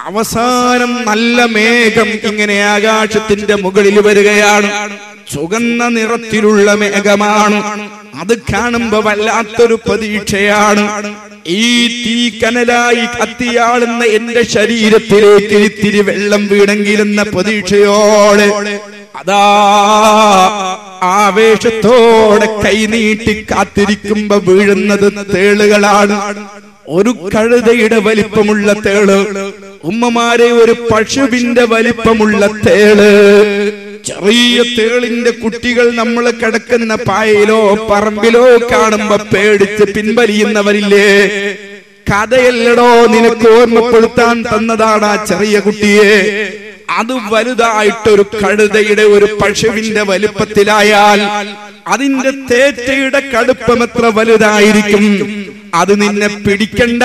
അവസാനം നല്ല മേഘം ഇങ്ങനെ ആകാശത്തിന്റെ മുകളിൽ വരികയാണ്. ചുവന്ന നിറത്തിലുള്ള മേഘമാണ്. അത് കാണുമ്പോ വല്ലാത്തൊരു പ്രതീക്ഷയാണ്. ഈ തീ കനലായി കത്തിയാളുന്ന എന്റെ ശരീരത്തിലേക്ക് ഇത്തിരി വെള്ളം വീണെങ്കിലെന്ന പ്രതീക്ഷയോടെ അതാ ആവേശത്തോടെ കൈനീട്ടി കാത്തിരിക്കുമ്പോ വീഴുന്നത് തേളുകളാണ്. ഒരു കഴുതയുടെ വലിപ്പമുള്ള തേള്, ഉമ്മമാരെ ഒരു പശുവിന്റെ വലിപ്പമുള്ള തേള്. ചെറിയ തേളിന്റെ കുട്ടികൾ നമ്മൾ കിടക്കുന്ന പായയിലോ പറമ്പിലോ കാണുമ്പോ പേടിച്ച് പിൻവലിയുന്നവരില്ലേ? കഥയല്ലടോ, നിനക്ക് ഓർമ്മപ്പെടുത്താൻ തന്നതാണ് ആ ചെറിയ കുട്ടിയെ. അത് വലുതായിട്ടൊരു കഴുതയുടെ ഒരു പശുവിന്റെ വലിപ്പത്തിലായാൽ അതിന്റെ തേറ്റയുടെ കടുപ്പം എത്ര വലുതായിരിക്കും? അത് നിന്നെ പിടിക്കണ്ട.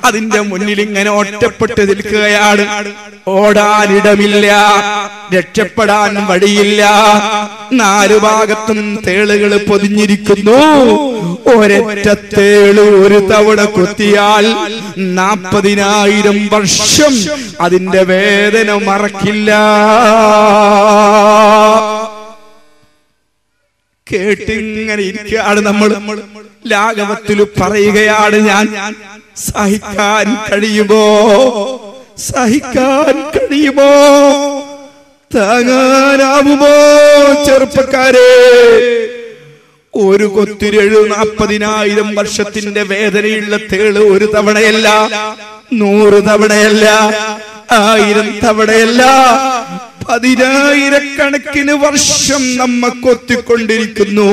അതിന്റെ മുന്നിൽ ഇങ്ങനെ ഒറ്റപ്പെട്ട് നിൽക്കുകയാണ്. ഓടാനിടമില്ല, രക്ഷപ്പെടാൻ വഴിയില്ല. നാലു ഭാഗത്തും തേളുകൾ പൊതിഞ്ഞിരിക്കുന്നു. ഒരൊറ്റ തേള് ഒരു തവണ കുത്തിയാൽ 40,000 വർഷം അതിന്റെ വേദന മറക്കില്ല. കേട്ടിങ്ങനെ ഇരിക്കുകയാണ് നമ്മൾ. ലാഘവത്തിൽ പറയുകയാണ്, ഞാൻ സഹിക്കാൻ കഴിയുമോ? സഹിക്കാൻ കഴിയുമോ? താങ്ങാനാവുമോ? ചെറുപ്പക്കാരെ, ഒരു കൊത്തിരി 40,000 വർഷത്തിന്റെ വേദനയുള്ള തേള് ഒരു തവണയല്ല, 100 തവണയല്ല, 1000 തവണയല്ല, 10,000-കണക്കിന് വർഷം നമ്മ കൊത്തിക്കൊണ്ടിരിക്കുന്നു.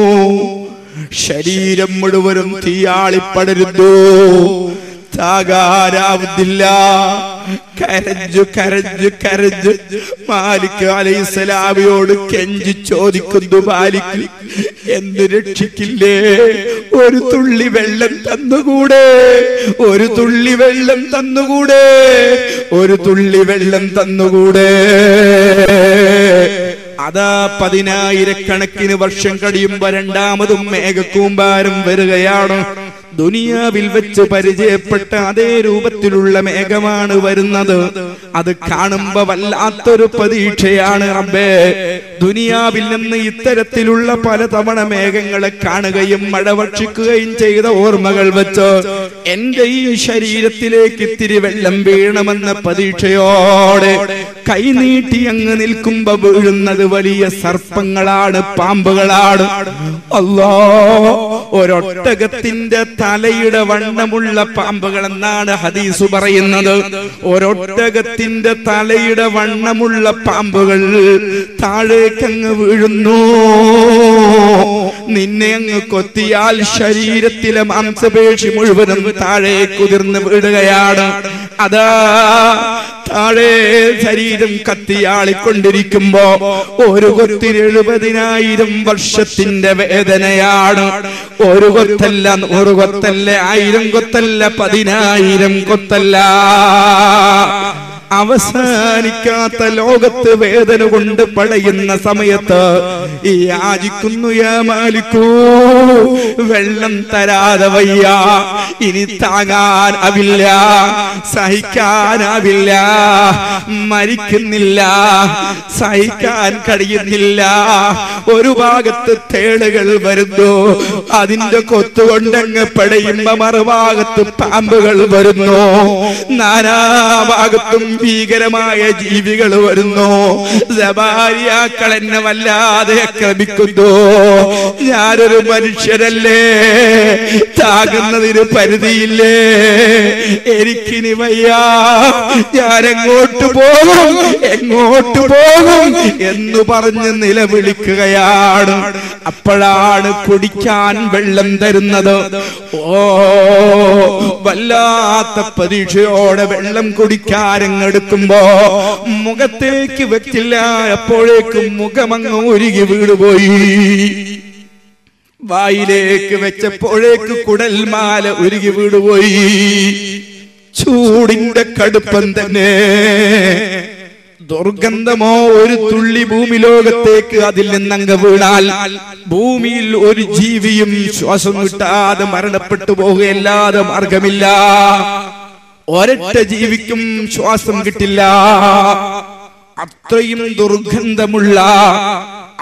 ശരീരം മുഴുവനും തീയാളിപ്പടരുന്നു. താകാരാവുന്നില്ല. കരഞ്ഞു കരഞ്ഞു കരഞ്ഞു മാലിക് അലൈഹിസ്സലാമിയോട് കെഞ്ചി ചോദിക്കുന്നു, മാലിക് എന്ന് രക്ഷിക്കില്ലേ? ഒരു തുള്ളി വെള്ളം തന്നുകൂടെ? ഒരു തുള്ളി വെള്ളം തന്നുകൂടെ? ഒരു തുള്ളി വെള്ളം തന്നുകൂടെ? അതാ 10,000-കണക്കിന് വർഷം കഴിയുമ്പോ രണ്ടാമതും മേഘക്കൂമ്പാരം വരികയാണ്. ദുനിയാവിൽ വെച്ച് പരിചയപ്പെട്ട അതേ രൂപത്തിലുള്ള മേഘമാണ് വരുന്നത്. അത് കാണുമ്പോ വല്ലാത്തൊരു പ്രതീക്ഷയാണ്. റബ്ബേ, ദുനിയാവിൽ നിന്ന് ഇത്തരത്തിലുള്ള പലതവണ മേഘങ്ങളെ കാണുകയും മഴ വർഷിക്കുകയും ചെയ്ത ഓർമ്മകൾ വെച്ച് എന്റെ ഈ ശരീരത്തിലേക്ക് ഇത്തിരി വെള്ളം വീണമെന്ന പ്രതീക്ഷയോടെ കൈനീട്ടി അങ്ങ് നിൽക്കുമ്പോ വീഴുന്നത് വലിയ സർപ്പങ്ങളാണ്, പാമ്പുകളാണ്. അല്ലാ, ഒരൊട്ടകത്തിന്റെ തലയുടെ വണ്ണമുള്ള പാമ്പുകൾ എന്നാണ് ഹദീസ് പറയുന്നത്. ഒരൊട്ടകത്തിന്റെ തലയുടെ വണ്ണമുള്ള പാമ്പുകൾ താഴേക്കങ്ങ് വീഴുന്നു. നിന്നെ അങ്ങ് കൊത്തിയാൽ ശരീരത്തിലെ മാംസപേശി മുഴുവനും താഴെ കുതിർന്ന് വീഴുകയാണ്. അതാ താഴെ ശരീരം കത്തിയാളിക്കൊണ്ടിരിക്കുമ്പോ ഒരു കൊത്തിന് 70,000 വർഷത്തിന്റെ വേദനയാണ്. ഒരു കൊത്തല്ല, 100 കൊത്തല്ല, 1000 കൊത്തല്ല, 10,000 കൊത്തല്ല. അവസാനിക്കാത്ത ലോകത്ത് വേദന കൊണ്ട് പടയുന്ന സമയത്ത് ഈ യാചിക്കുന്നു, യാ മാലിക്കൂ, വെള്ളം തരാതെ വയ്യ, ഇനി താങ്ങാനാവില്ല, സഹിക്കാനാവില്ല, മരിക്കുന്നില്ല, സഹിക്കാൻ കഴിയുന്നില്ല. ഒരു ഭാഗത്ത് തേളുകൾ വരുന്നു, അതിന്റെ കൊത്തുകൊണ്ടങ്ങ് പടയുമ്പോ മറുഭാഗത്ത് പാമ്പുകൾ വരുന്നു, നാനാഭാഗത്തും ഭീകരമായ ജീവികൾ വരുന്നു. സബാരിയാക്കൾ എന്നെ വല്ലാതെ ആക്രമിക്കുന്നു. ഞാനൊരു മനുഷ്യരല്ലേ, താകുന്നതിന് പരിധിയില്ലേ, എനിക്കിനി വയ്യ, ഞാൻ എങ്ങോട്ട് പോകും, എങ്ങോട്ട് പോകും എന്ന് പറഞ്ഞ് നിലവിളിക്കുകയാണ്. അപ്പോഴാണ് കുടിക്കാൻ വെള്ളം തരുന്നത്. ഓ, വല്ലാത്ത പ്രതീക്ഷയോടെ വെള്ളം കുടിക്കാനെടുക്കുമ്പോ മുഖത്തേക്ക് വെച്ചില്ല, അപ്പോഴേക്കും മുഖമങ്ങ് ഉരുകി വീടുപോയി. വായിലേക്ക് വെച്ചപ്പോഴേക്ക് കുടൽമാല ഉരുകി വീടുപോയി. ചൂടിന്റെ കടുപ്പം തന്നെ, ദുർഗന്ധമോ ഒരു തുള്ളി ഭൂമി ലോകത്തേക്ക് അതിൽ നിന്നങ്ങ് വീണാൽ ഭൂമിയിൽ ഒരു ജീവിയും ശ്വാസം കിട്ടാതെ മരണപ്പെട്ടു പോകുകയല്ലാതെ മാർഗമില്ല. ഒരൊറ്റ ജീവിക്കും ശ്വാസം കിട്ടില്ല. അത്രയും ദുർഗന്ധമുള്ള,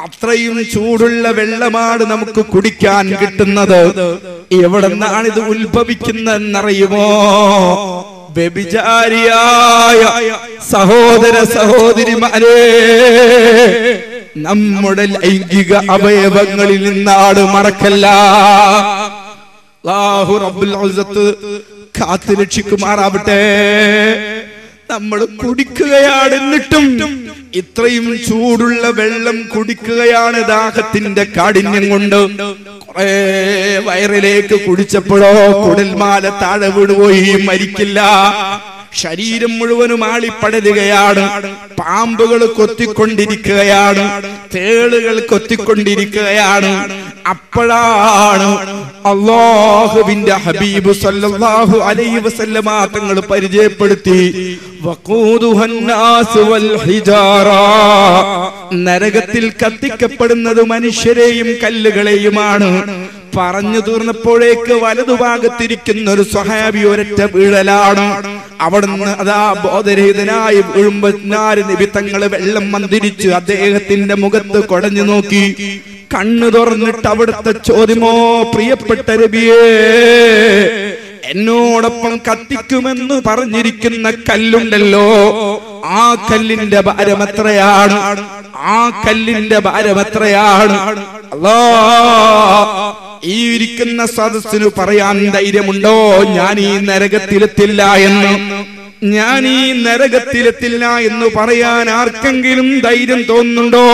അത്രയും ചൂടുള്ള വെള്ളമാണ് നമുക്ക് കുടിക്കാൻ കിട്ടുന്നത്. എവിടെ നിന്നാണ് ഇത് ഉത്ഭവിക്കുന്നതെന്നറിയുമോ? വ്യഭിചാരിയായ സഹോദര സഹോദരിമാരെ, നമ്മുടെ ലൈംഗിക അവയവങ്ങളിൽ നിന്നാണ്. മറക്കല്ല. അല്ലാഹു റബ്ബുൽ ഇസ്സത്ത് കാത്തു രക്ഷിക്കുമാറാവട്ടെ. നമ്മൾ കുടിക്കുകയാണ്, എന്നിട്ടും ഇത്രയും ചൂടുള്ള വെള്ളം കുടിക്കുകയാണ് ദാഹത്തിന്റെ കാഠിന്യം കൊണ്ട്. കുറെ വയറിലേക്ക് കുടിച്ചപ്പോഴോ കുടൽമാല താഴെ വീണുപോയി, മരിക്കില്ല. ശരീരം മുഴുവനും ആളിപ്പടരുകയാണ്. പാമ്പുകൾ കൊത്തിക്കൊണ്ടിരിക്കുകയാണ്, തേളുകൾ കൊത്തിക്കൊണ്ടിരിക്കുകയാണ്. അപ്പോഴാണ് അല്ലാഹുവിന്റെ ഹബീബ് സല്ലല്ലാഹു അലൈഹി വസല്ലമ തങ്ങൾ പരിചയപ്പെടുത്തി, വഖൂദുഹന്നാസ് വൽ ഹിജാറ, നരകത്തിൽ കത്തിക്കപ്പെടുന്നത് മനുഷ്യരെയും കല്ലുകളെയുമാണ്. പറഞ്ഞു തീർന്നപ്പോഴേക്ക് വലതുഭാഗത്തിരിക്കുന്ന ഒരു സ്വഹാബി ഒരൊറ്റ വീഴലാണ്. അവിടുന്ന് അതാ ബോധരഹിതനായി വീഴുമ്പോ നബി തങ്ങൾ വെള്ളം മന്ത്രിച്ച് അദ്ദേഹത്തിന്റെ മുഖത്ത് കുടഞ്ഞു നോക്കി. കണ്ണു തുറന്നിട്ട് അവിടുത്തെ ചോദ്യമോ, പ്രിയപ്പെട്ട നബിയേ, എന്നോടൊപ്പം കത്തിക്കുമെന്ന് പറഞ്ഞിരിക്കുന്ന കല്ലുണ്ടല്ലോ, ആ കല്ലിന്റെ ഭാരം എത്രയാണ്? ആ കല്ലിന്റെ ഭാരം എത്രയാണ്? അല്ലാഹ്, ഈ ഇരിക്കുന്ന സദസ്സിന് പറയാൻ ധൈര്യമുണ്ടോ ഞാൻ ഈ നരകത്തിലെത്തില്ല എന്ന്? ഞാൻ ഈ നരകത്തിലെത്തില്ല എന്ന് പറയാൻ ആർക്കെങ്കിലും ധൈര്യം തോന്നുന്നുണ്ടോ?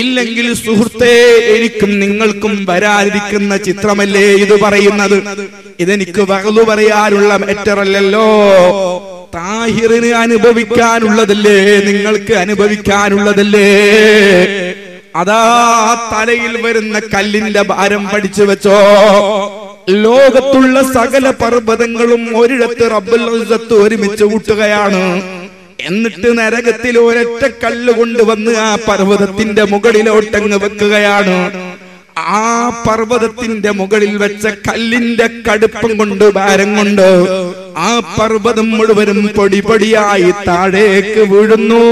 ഇല്ലെങ്കിൽ സുഹൃത്തേ, എനിക്കും നിങ്ങൾക്കും വരാതിരിക്കുന്ന ചിത്രമല്ലേ ഇത് പറയുന്നത്? ഇതെനിക്ക് വഅ്ള് പറയാനുള്ള മാറ്ററല്ലല്ലോ. താഹിറിന് അനുഭവിക്കാനുള്ളതല്ലേ, നിങ്ങൾക്ക് അനുഭവിക്കാനുള്ളതല്ലേ? അതാ തലയിൽ വരുന്ന കല്ലിന്റെ ഭാരം പഠിച്ചു വെച്ചോ. ലോകത്തുള്ള സകല പർവ്വതങ്ങളും ഒരിടത്ത് റബ്ബുൽ ഇസ്സത്ത് ഒരുമിച്ച് കൂട്ടുകയാണ്. എന്നിട്ട് നരകത്തിൽ ഒരൊറ്റ കല്ല് കൊണ്ടുവന്ന് ആ പർവ്വതത്തിന്റെ മുകളിലോട്ടങ്ങ് വെക്കുകയാണ്. ആ പർവ്വതത്തിന്റെ മുകളിൽ വെച്ച കല്ലിന്റെ കടുപ്പം കൊണ്ട്, ഭാരം കൊണ്ട് ആ പർവ്വതം മുഴുവനും പൊടി പൊടിയായി താഴേക്ക് വീഴുന്നു.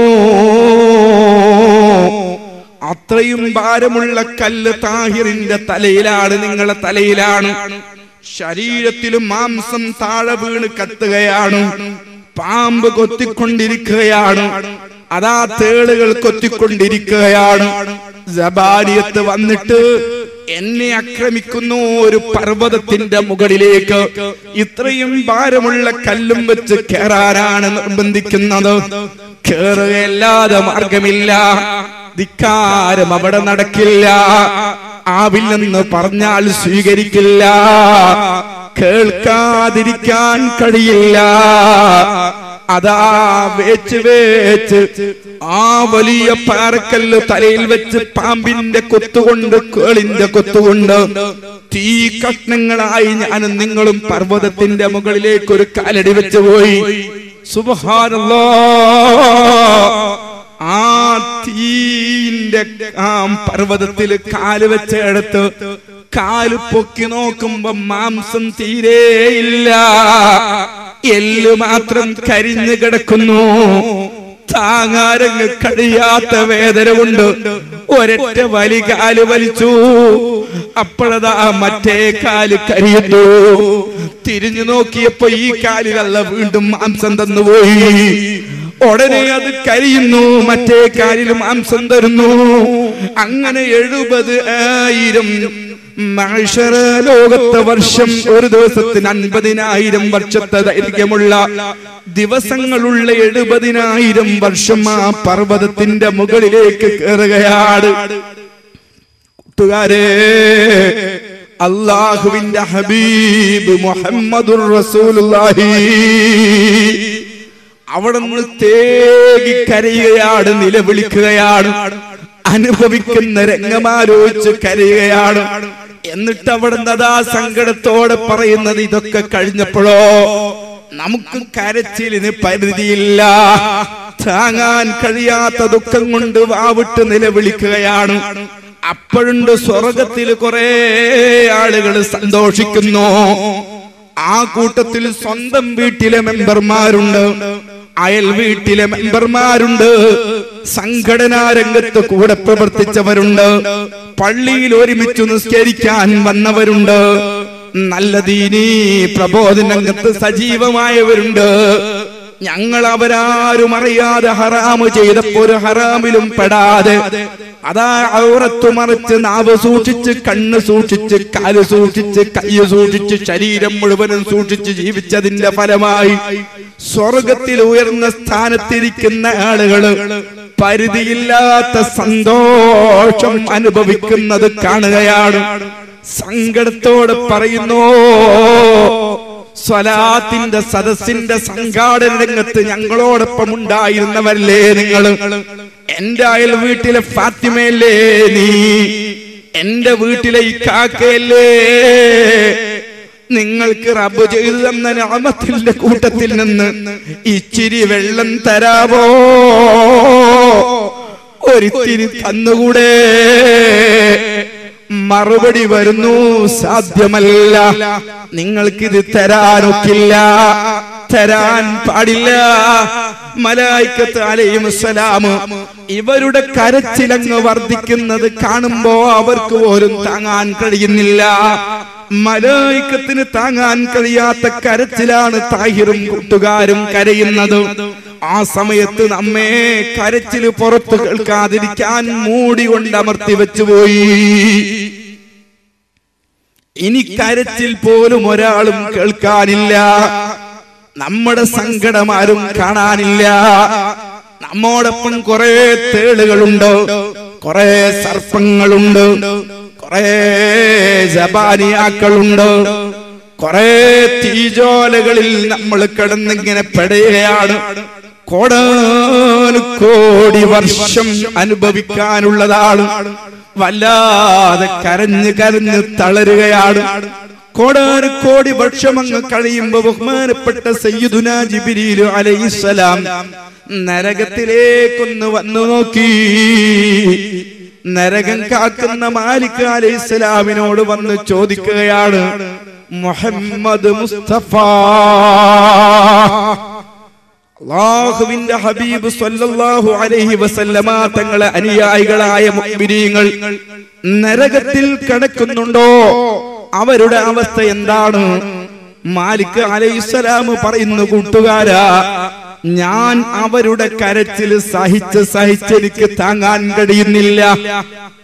അത്രയും ഭാരമുള്ള കല്ല് താഹിറിന്റെ തലയിലാണ്, നിങ്ങളുടെ തലയിലാണ്. ശരീരത്തിലും മാംസം താഴെ വീണ് കത്തുകയാണ്. പാമ്പ് കൊത്തിക്കൊണ്ടിരിക്കുകയാണ്. അതാ തേളുകൾ കൊത്തിക്കൊണ്ടിരിക്കുകയാണ്. സബാനിയത്ത് വന്നിട്ട് എന്നെ ആക്രമിക്കുന്നു. ഒരു പർവ്വതത്തിന്റെ മുകളിലേക്ക് ഇത്രയും ഭാരമുള്ള കല്ലും വെച്ച് കേറാനാണ് നിർബന്ധിക്കുന്നത്. കേറുകയല്ലാതെ മാർഗമില്ല. ധിക്കാരം അവിടെ നടക്കില്ല. ആവില്ലെന്ന് പറഞ്ഞാൽ സ്വീകരിക്കില്ല. കേൾക്കാതിരിക്കാൻ കഴിയില്ല. അതാ വേച്ച് വേച്ച് ആ വലിയ പാറക്കല്ല് തലയിൽ വെച്ച് പാമ്പിന്റെ കൊത്തുകൊണ്ട്, കേളിന്റെ കൊത്തുകൊണ്ട് തീ കഷ്ണങ്ങളായി ഞാനും നിങ്ങളും പർവ്വതത്തിന്റെ മുകളിലേക്ക് ഒരു കാലടി വെച്ച് പോയി. സുബ്ഹാനല്ലാഹ്. ആ തീന്റെ ആ പർവ്വതത്തിൽ കാല് വെച്ചെടുത്ത് കാല് പൊക്കി നോക്കുമ്പോ മാംസം തീരെയില്ല, എല്ല് മാത്രം കരിഞ്ഞു കിടക്കുന്നു. താങ്ങാരങ്ങ് കഴിയാത്ത വേദന കൊണ്ട് ഒരൊറ്റ വലി കാല് വലിച്ചു. അപ്പോഴതാ മറ്റേ കാല് കരിയുന്നു. തിരിഞ്ഞു നോക്കിയപ്പോ ഈ കാലിലല്ല വീണ്ടും മാംസം തന്നുപോയി. ഉടനെ അത് കരിയുന്നു, മറ്റേ കാലിൽ മാംസം തരുന്നു. അങ്ങനെ 70,000 മഅ്ശറ ലോകത്തെ വർഷം, ഒരു ദിവസത്തിന് 50,000 വർഷത്തെ ദൈർഘ്യമുള്ള ദിവസങ്ങളുള്ള 70,000 വർഷം ആ പർവ്വതത്തിന്റെ മുകളിലേക്ക് കയറുകയാണ്. കൂട്ടുകാരെ, അല്ലാഹുവിന്റെ ഹബീബ് മുഹമ്മദുർ റസൂലുള്ളാഹി അവിടെ നിന്ന് തേകി കരയുകയാണ്, നിലവിളിക്കുകയാണ്, അനുഭവിക്കുന്ന രംഗമാലോചിച്ച് കരയുകയാണ്. എന്നിട്ട് അവിടെ അതാ സങ്കടത്തോടെ പറയുന്നത്, ഇതൊക്കെ കഴിഞ്ഞപ്പോഴോ നമുക്ക് കരച്ചിലിന് പരിധിയില്ല, താങ്ങാൻ കഴിയാത്ത ദുഃഖം കൊണ്ട് വാവിട്ട് നിലവിളിക്കുകയാണ്. അപ്പോഴുണ്ട് സ്വർഗത്തിൽ കുറെ ആളുകൾ സന്തോഷിക്കുന്നു. ആ കൂട്ടത്തിൽ സ്വന്തം വീട്ടിലെ മെമ്പർമാരുണ്ട്, അയൽ വീട്ടിലെ മെമ്പർമാരുണ്ട്, സംഘടനാ രംഗത്ത് കൂടെ പ്രവർത്തിച്ചവരുണ്ട്, പള്ളിയിൽ ഒരുമിച്ച് നിസ്കരിക്കാൻ വന്നവരുണ്ട്, നല്ല ദീനീ പ്രബോധന രംഗത്ത് സജീവമായവരുണ്ട്. ഞങ്ങൾ അവരാരും അറിയാതെ ഹറാമ് ചെയ്തപ്പോ ഒരു ഹറാമിലും പെടാതെ അതാ ഔറത്ത് മറിച്ച് നാവ് സൂക്ഷിച്ച്, കണ്ണ് സൂക്ഷിച്ച്, കാല് സൂക്ഷിച്ച്, കൈ സൂക്ഷിച്ച്, ശരീരം മുഴുവനും സൂക്ഷിച്ച് ജീവിച്ചതിന്റെ ഫലമായി സ്വർഗത്തിൽ ഉയർന്ന സ്ഥാനത്തിരിക്കുന്ന ആളുകള് പരിധിയില്ലാത്ത സന്തോഷം അനുഭവിക്കുന്നത് കാണുകയാണ്. സങ്കടത്തോടെ പറയുന്നു, സ്വലാത്തിന്റെ സദസ്സിന്റെ സംഘാടന രംഗത്ത് ഞങ്ങളോടൊപ്പം ഉണ്ടായിരുന്നവരല്ലേ നിങ്ങൾ? എന്റെ അയൽ വീട്ടിലെ ഫാത്തിമയല്ലേ നീ? എന്റെ വീട്ടിലെ ഈ കാക്കയല്ലേ? നിങ്ങൾക്ക് റബ്ബ് ചെയ്തു തന്ന നിഅമത്തിന്റെ കൂട്ടത്തിൽ നിന്ന് ഇച്ചിരി വെള്ളം തരാവോ? ഒരിത്തിരി തന്നുകൂടെ? മറുപടി വരുന്നു, സാധ്യമല്ല, നിങ്ങൾക്കിത് തരാനൊക്കില്ല, തരാൻ പാടില്ല. മലായിക്കത്ത് അലൈഹിമുസ്സലാം ഇവരുടെ കരച്ചിലങ്ങ് വർദ്ധിക്കുന്നത് കാണുമ്പോ അവർക്ക് പോലും താങ്ങാൻ കഴിയുന്നില്ല. മലായിക്കത്തിന് താങ്ങാൻ കഴിയാത്ത കരച്ചിലാണ് താഹിറും കൂട്ടുകാരും കരയുന്നത്. ആ സമയത്ത് നമ്മെ കരച്ചിൽ പുറത്തു കേൾക്കാതിരിക്കാൻ മൂടി കൊണ്ട് അമർത്തി വെച്ചുപോയി. ഇനി കരച്ചിൽ പോലും ഒരാളും കേൾക്കാനില്ല, നമ്മുടെ സങ്കടമാരും കാണാനില്ല. നമ്മോടൊപ്പം കുറെ തേളുകളുണ്ട്, കുറെ സർപ്പങ്ങളുണ്ട്, കുറെ ജബാനിയാക്കളുണ്ട്, കുറെ തീജോലകളിൽ നമ്മൾ കിടന്നിങ്ങനെ പെടുകയാണ്. കോടാനുകോടി വർഷം അനുഭവിക്കാനുള്ളതാണ്. വല്ലാതെ കരഞ്ഞ് കരഞ്ഞ് തളരുകയാണ്. കോടാനുകോടി വർഷം അങ്ങ് കഴിയുമ്പോ ബഹുമാനപ്പെട്ട സയ്യിദുനാ ജിബ്രീൽ അലൈഹിസ്സലാം നരകത്തിലേക്കൊന്ന് വന്നു നോക്കി. നരകം കാക്കുന്ന മാലിക് അലൈഹിസ്സലാമിനോട് വന്ന് ചോദിക്കുകയാണ്, മുഹമ്മദ് മുസ്തഫ, അല്ലാഹുവിന്റെ ഹബീബ് സല്ലല്ലാഹു അലൈഹി വസല്ലമ തങ്ങളെ അനുയായികളായ മുഅ്മിനീങ്ങൾ നരകത്തിൽ കിടക്കുന്നുണ്ടോ? അവരുടെ അവസ്ഥ എന്താണ്? മാലിക് അലൈഹിസ്സലാം പറയുന്നു, കൂട്ടുകാരാ, ഞാൻ അവരുടെ കരച്ചിൽ സഹിച്ചെനിക്ക് താങ്ങാൻ കഴിയുന്നില്ല.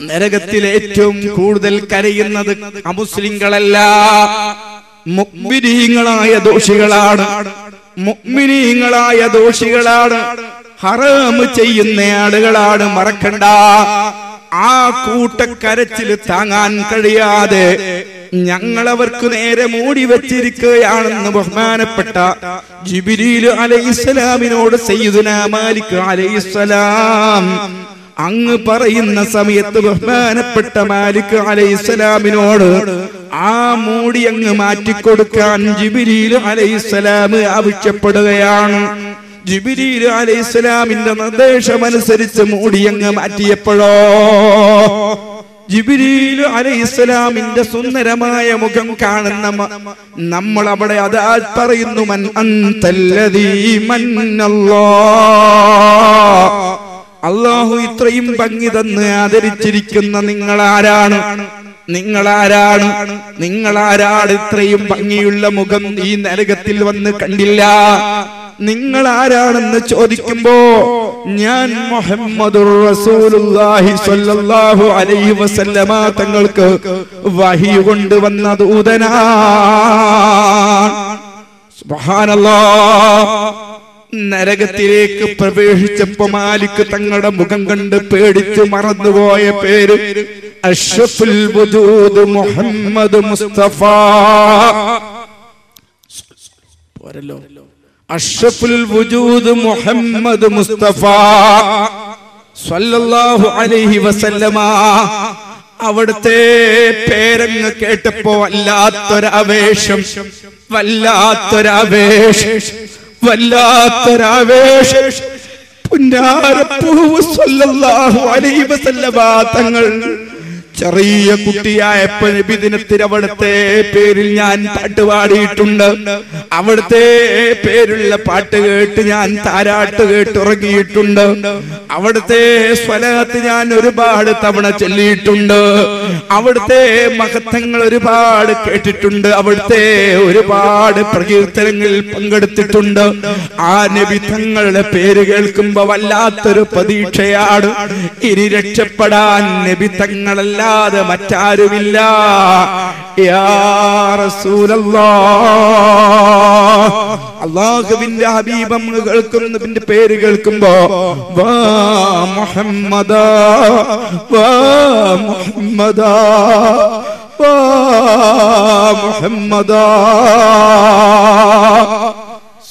നരകത്തിൽ ഏറ്റവും കൂടുതൽ കരയുന്നത് അമുസ്ലിങ്ങളല്ല, മുഅ്മിനീങ്ങളായ ദോഷികളാണ്. മുഅ്മിനീങ്ങളായ ദോഷികളാണ്, ഹറാമ് ചെയ്യുന്ന ആളുകളാണ്. മറക്കണ്ട, ആ കൂട്ടക്കരച്ചിൽ താങ്ങാൻ കഴിയാതെ ഞങ്ങളവർക്ക് നേരെ മൂടി വെച്ചിരിക്കുകയാണെന്ന് ബഹുമാനപ്പെട്ട ജിബ്രീൽ അലൈഹിസ്സലാമിനോട് സയ്യിദുനാ മാലിക് അലൈഹിസ്സലാം അങ്ങ് പറയുന്ന സമയത്ത് ബഹുമാനപ്പെട്ട മാലിക് അലൈഹിസ്സലാമിനോട് ആ മൂടി അങ്ങ് മാറ്റിക്കൊടുക്കാൻ ജിബ്രീൽ അലൈഹിസ്സലാം ആവശ്യപ്പെടുകയാണ്. ജിബ്രീൽ അലൈഹിസ്സലാമിന്റെ നിർദ്ദേശമനുസരിച്ച് മൂടി അങ്ങ് മാറ്റിയപ്പോഴോ ജിബ്രീൽ അലൈഹിസ്സലാമിന്റെ സുന്ദരമായ മുഖം കാണുന്ന നമ്മൾ അവിടെ അതാ പറയുന്നു, മൻ അൻതല്ലദീ മന്നല്ലാഹ്, അല്ലാഹു ഇത്രയും ഭംഗി തന്ന് ആദരിച്ചിരിക്കുന്ന നിങ്ങളാരാണ്? നിങ്ങളാരാണ്? നിങ്ങളാരാണ്? ഇത്രയും ഭംഗിയുള്ള മുഖം ഈ നരകത്തിൽ വന്ന് കണ്ടില്ല. നിങ്ങൾ ആരാണെന്ന് ചോദിക്കുമ്പോ ഞാൻ മുഹമ്മദുർ റസൂലുള്ളാഹി സ്വല്ലല്ലാഹു അലൈഹി വസല്ലമ തങ്ങൾക്ക് വഹി കൊണ്ടുവന്ന ദൂതനാണ്. സുബ്ഹാനല്ലാഹ്. നരകത്തിലേക്ക് പ്രവേശിച്ചപ്പോ മാലിക് തങ്ങളുടെ മുഖം കണ്ട് പേടിച്ച് മറന്നുപോയ പേര് അഷ്റഫുൽ വജൂദ് മുഹമ്മദ് മുസ്തഫ. പോരല്ലോ, അഷ്റഫുൽ വജൂദ് മുഹമ്മദ് മുസ്തഫ സ്വല്ലല്ലാഹു അലൈഹി വസല്ലമ. അവിടുത്തെ പേരങ്ങ് കേട്ടപ്പോ വല്ലാത്തൊരാവേശം, വല്ലാത്തൊരാവേശം. പുന്നാരപ്പൂവ് സ്വല്ലല്ലാഹു അലൈഹി വസല്ലമ തങ്ങൾ ചെറിയ കുട്ടിയായപ്പോൾ നബിദിനത്തിൽ അവിടുത്തെ പേരിൽ ഞാൻ പാട്ട് പാടിയിട്ടുണ്ട്. അവിടുത്തെ പേരുള്ള പാട്ട് കേട്ട് ഞാൻ താരാട്ട് കേട്ടുറങ്ങിയിട്ടുണ്ട്. അവിടുത്തെ സ്വലാത്ത് ഞാൻ ഒരുപാട് തവണ ചൊല്ലിയിട്ടുണ്ട്. അവിടുത്തെ മഹത്വങ്ങൾ ഒരുപാട് കേട്ടിട്ടുണ്ട്. അവിടുത്തെ ഒരുപാട് പ്രകീർത്തനങ്ങളിൽ പങ്കെടുത്തിട്ടുണ്ട്. ആ നബി തങ്ങളുടെ പേര് കേൾക്കുമ്പോ വല്ലാത്തൊരു പ്രതീക്ഷയാണ്. ഇനി രക്ഷപ്പെടാൻ നബി തങ്ങളല്ലാതെ മറ്റാരുമില്ല. യാ റസൂലല്ലാഹ്, അല്ലാഹുവിന്റെ ഹബീബം കേൾക്കുന്നതിന്റെ പേര് കേൾക്കുമ്പോ വാ മുഹമ്മദാ വാ മുഹമ്മദാ വാ മുഹമ്മദാ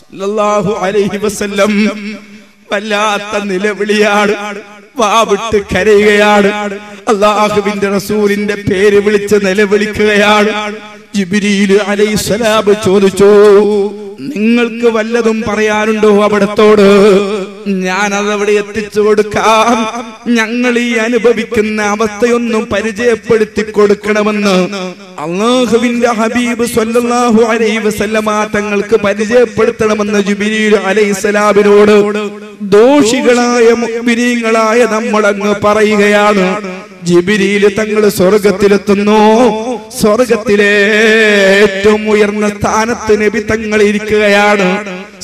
സല്ലല്ലാഹു അലൈഹി വസല്ലം വല്ലാത്ത നിലവിളിയാണ്. വാവിട്ട് കരയുകയാണ്. അല്ലാഹുവിന്റെ റസൂലിന്റെ പേര് വിളിച്ച് നിലവിളിക്കുകയാണ്. ജിബ്രീൽ അലൈഹിസ്സലാം ചോദിച്ചു, നിങ്ങൾക്ക് വല്ലതും പറയാനുണ്ടോ അവിടത്തോട്? ഞാൻ അതവിടെ എത്തിച്ചു കൊടുക്കാം. ഞങ്ങൾ ഈ അനുഭവിക്കുന്ന അവസ്ഥയൊന്നും പരിചയപ്പെടുത്തി കൊടുക്കണമെന്ന് അല്ലാഹുവിന്റെ ഹബീബ് സ്വല്ലല്ലാഹു അലൈഹി വസല്ലമ തങ്ങൾക്ക് പരിചയപ്പെടുത്തണമെന്ന് ജിബ്രീൽ അലൈഹിസ്സലാമിനോട് ദോഷികളായ മുഅ്മിനീങ്ങളായ നമ്മളങ്ങ് പറയുകയാണ്. ജിബ്രീൽ തങ്ങൾ സ്വർഗത്തിലെത്തുന്നു. സ്വർഗത്തിലെ ഏറ്റവും ഉയർന്ന സ്ഥാനത്ത് നബി തങ്ങൾ ഇരിക്കുകയാണ്.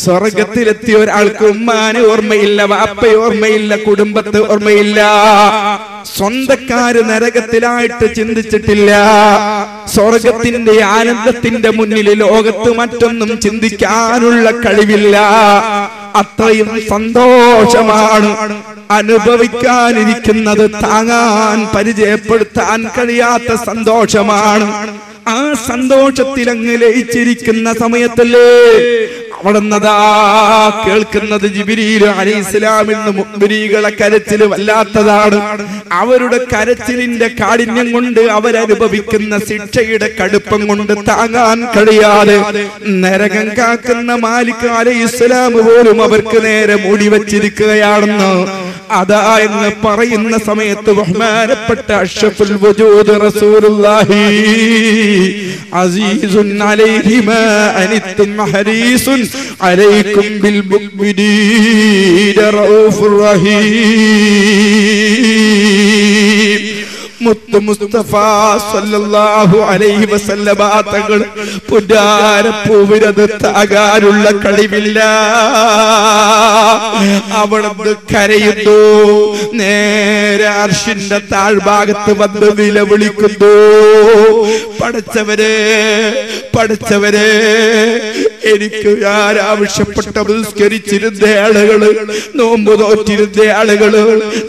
സ്വർഗത്തിലെത്തിയ ഒരാൾക്ക് ഉമ്മാനെ ഓർമ്മയില്ല, വാപ്പയെ ഓർമ്മയില്ല, കുടുംബത്തെ ഓർമ്മയില്ല. സ്വന്തക്കാര് നരകത്തിലായിട്ട് ചിന്തിച്ചിട്ടില്ല. സ്വർഗത്തിന്റെ ആനന്ദത്തിന്റെ മുന്നിൽ ലോകത്ത് മറ്റൊന്നും ചിന്തിക്കാനുള്ള കഴിവില്ല. അത്രയും സന്തോഷമാണ് അനുഭവിക്കാനിരിക്കുന്നത്. താങ്ങാൻ പരിചയപ്പെടുത്താൻ കഴിയാത്ത സന്തോഷമാണ്. ആ സന്തോഷത്തിൽ അങ്ങ് ലയിച്ചിരിക്കുന്ന സമയത്തല്ലേ അവിടുന്നതാ കേൾക്കുന്നത് ജിബ്രീൽ അലൈഹിസ്സലാമിന് മുഅ്മിനീകളെ കരച്ചിൽ വല്ലാത്തതാണ്. അവരുടെ കരച്ചിലിന്റെ കാഠിന്യം കൊണ്ട് അവരനുഭവിക്കുന്ന ശിക്ഷയുടെ കടുപ്പം കൊണ്ട് താങ്ങാൻ കഴിയാതെ നരകം കാക്കുന്ന മാലിക് അലൈഹിസ്സലാം പോലും അവർക്ക് നേരെ മൂടി വച്ചിരിക്കുകയാണെന്ന് അതാ എന്ന് പറയുന്ന സമയത്ത് ബഹുമാനപ്പെട്ട അഷ്റഫുൽ വജൂദ് റസൂലുള്ളാഹി അസീസുൻ അലൈഹി മാ അനിത്തും ഹരീസുൻ അലൈക്കും ബിൽ മുഅ്മിനീന റഊഫുർ റഹീം. മുത്ത് മുസ്തഫ സല്ലല്ലാഹു അലൈഹി വസല്ലമ തങ്ങൾ പുന്നാരപ്പൂവിനത് താകാനുള്ള കഴിവില്ല. അവിടുന്ന് കരയുന്നു. നേരെ അർശിന്റെ താഴ്ഭാഗത്ത് വന്ന് നിലവിളിക്കുന്നു, പടച്ചവരെ പടച്ചവരെ, എനിക്ക് ഞാൻ ആവശ്യപ്പെട്ട നിസ്കരിച്ചിരുന്ന ആളുകള്, നോമ്പ് നോറ്റിരുന്ന ആളുകള്,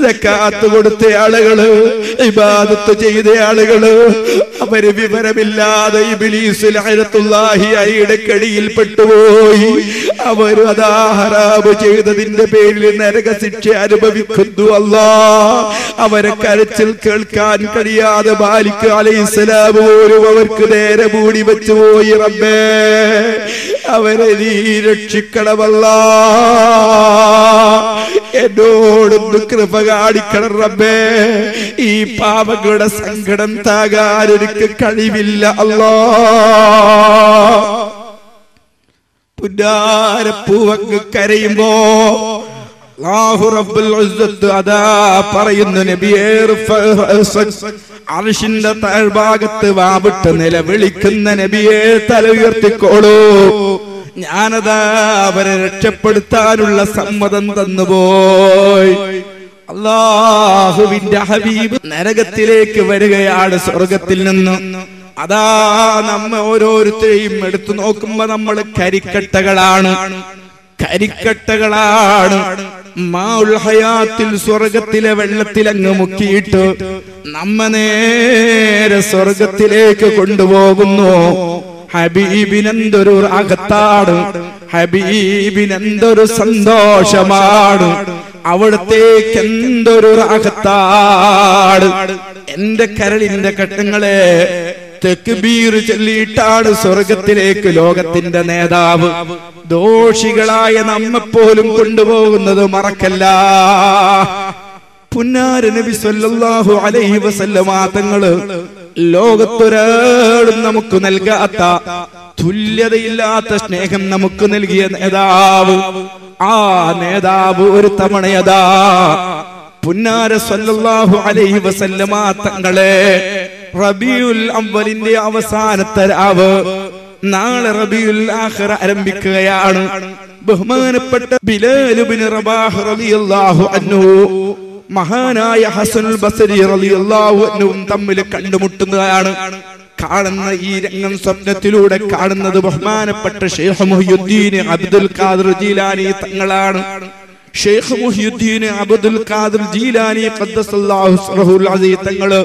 സക്കാത്ത് കൊടുത്ത ആളുകള്, ഇബാദത്ത് ചെയ്ത ആളുകള്, അവര് വിവരമില്ലാതെ ഇബ്ലീസ് ലഅനത്തുല്ലാഹി അലൈഹിയുടെ കടിയിൽ പെട്ടുപോയി. അവര് അതാ ഹറാമ് ചെയ്തതിന്റെ പേരിൽ നരകശിക്ഷ അനുഭവിക്കുന്നു. അല്ലാഹ്, അവരെ കരച്ചിൽ കേൾക്കാൻ കഴിയാതെ മാലിക് അലൈഹിസ്സലാം പോലും അവർക്ക് നേരെ മൂടി വെച്ചു പോയി. റബ്ബേ, അവരെ നീ രക്ഷിക്കണമല്ലാ, എന്നോടൊന്ന് കൃപ കാണിക്കണം റബ്ബേ. ഈ പാപങ്ങളുടെ സങ്കടം താകാൻ എനിക്ക് കഴിവില്ല അല്ലാ. പുന്നാരപ്പൂവങ്ങ് കരയുമ്പോ അല്ലാഹു റബ്ബുൽ ഇസ്സത്ത് അതാ പറയുന്നു, നബിയേ അർശിന്റെ താഴ്ഭാഗത്ത് വാവിട്ട് നിലവിളിക്കുന്ന നബിയെ തല ഉയർത്തിക്കോളൂ. ഞാനതാ അവരെ രക്ഷപ്പെടുത്താനുള്ള സമ്മതം തന്നുപോയി. അല്ലാഹുവിന്റെ ഹബീബ് നരകത്തിലേക്ക് വരികയാണ് സ്വർഗത്തിൽ നിന്ന്. അതാ നമ്മ ഓരോരുത്തരെയും എടുത്തു നോക്കുമ്പോ നമ്മൾ കരിക്കട്ടകളാണ്, കരിക്കട്ടകളാണ്. മാഉൽ ഹയാത്തിൽ സ്വർഗത്തിലെ വെള്ളത്തിലങ്ങ് മുക്കിയിട്ട് നമ്മ നേരെ സ്വർഗത്തിലേക്ക് കൊണ്ടുപോകുന്നു. ഹബീബിനെന്തൊരു റാഹത്താണ്, ഹബീബിനെന്തൊരു സന്തോഷമാണ്, അവിടത്തേക്ക് എന്തൊരു റാഹത്താണ്. എന്റെ കരളിന്റെ കട്ടങ്ങളെ തക്ബീർ ചൊല്ലിയിട്ടാണ് സ്വർഗത്തിലേക്ക് ലോകത്തിന്റെ നേതാവ് ദോഷികളായ നമ്മെപ്പോലും കൊണ്ടുപോകുന്നത് മറക്കല്ല. പുന്നാര നബി സല്ലല്ലാഹു അലൈഹി വസല്ലമ തങ്ങള് ലോകത്തൊരാളും നമുക്ക് നൽകാത്ത തുല്യതയില്ലാത്ത സ്നേഹം നമുക്ക് നൽകിയ നേതാവ്. ആ നേതാവ് ഒരു തവണയതാ പുന്നാര സല്ലല്ലാഹു അലൈഹി വസല്ലമ തങ്ങളെ റബീഉൽ അവ്വലിന്റെ അവസാനത്തെ രാവ്, നാളെ റബീഉൽ ആഖിറ ആരംഭിക്കുകയാണ്. ബഹുമാനപ്പെട്ട ബിലാൽ ഇബ്നു റബാഹ് റളിയല്ലാഹു അൻഹു മഹാനായ ഹസനുൽ ബസരി റളിയല്ലാഹു അൻഹുവും തമ്മിൽ കണ്ടുമുട്ടുന്നതാണ്. കാണുന്ന ഈ രംഗം സ്വപ്നത്തിലൂടെ കാണുന്നത് ബഹുമാനപ്പെട്ട ഷെയ്ഖ് മുഹിയുദ്ദീൻ അബ്ദുൽ ഖാദിർ ജീലാനി തങ്ങളാണ്. ഷെയ്ഖ് മുഹിയുദ്ദീൻ അബ്ദുൽ ഖാദിർ ജീലാനി ഖദ്ദസല്ലാഹു സിർറഹുൽ അസീസ് തങ്ങള്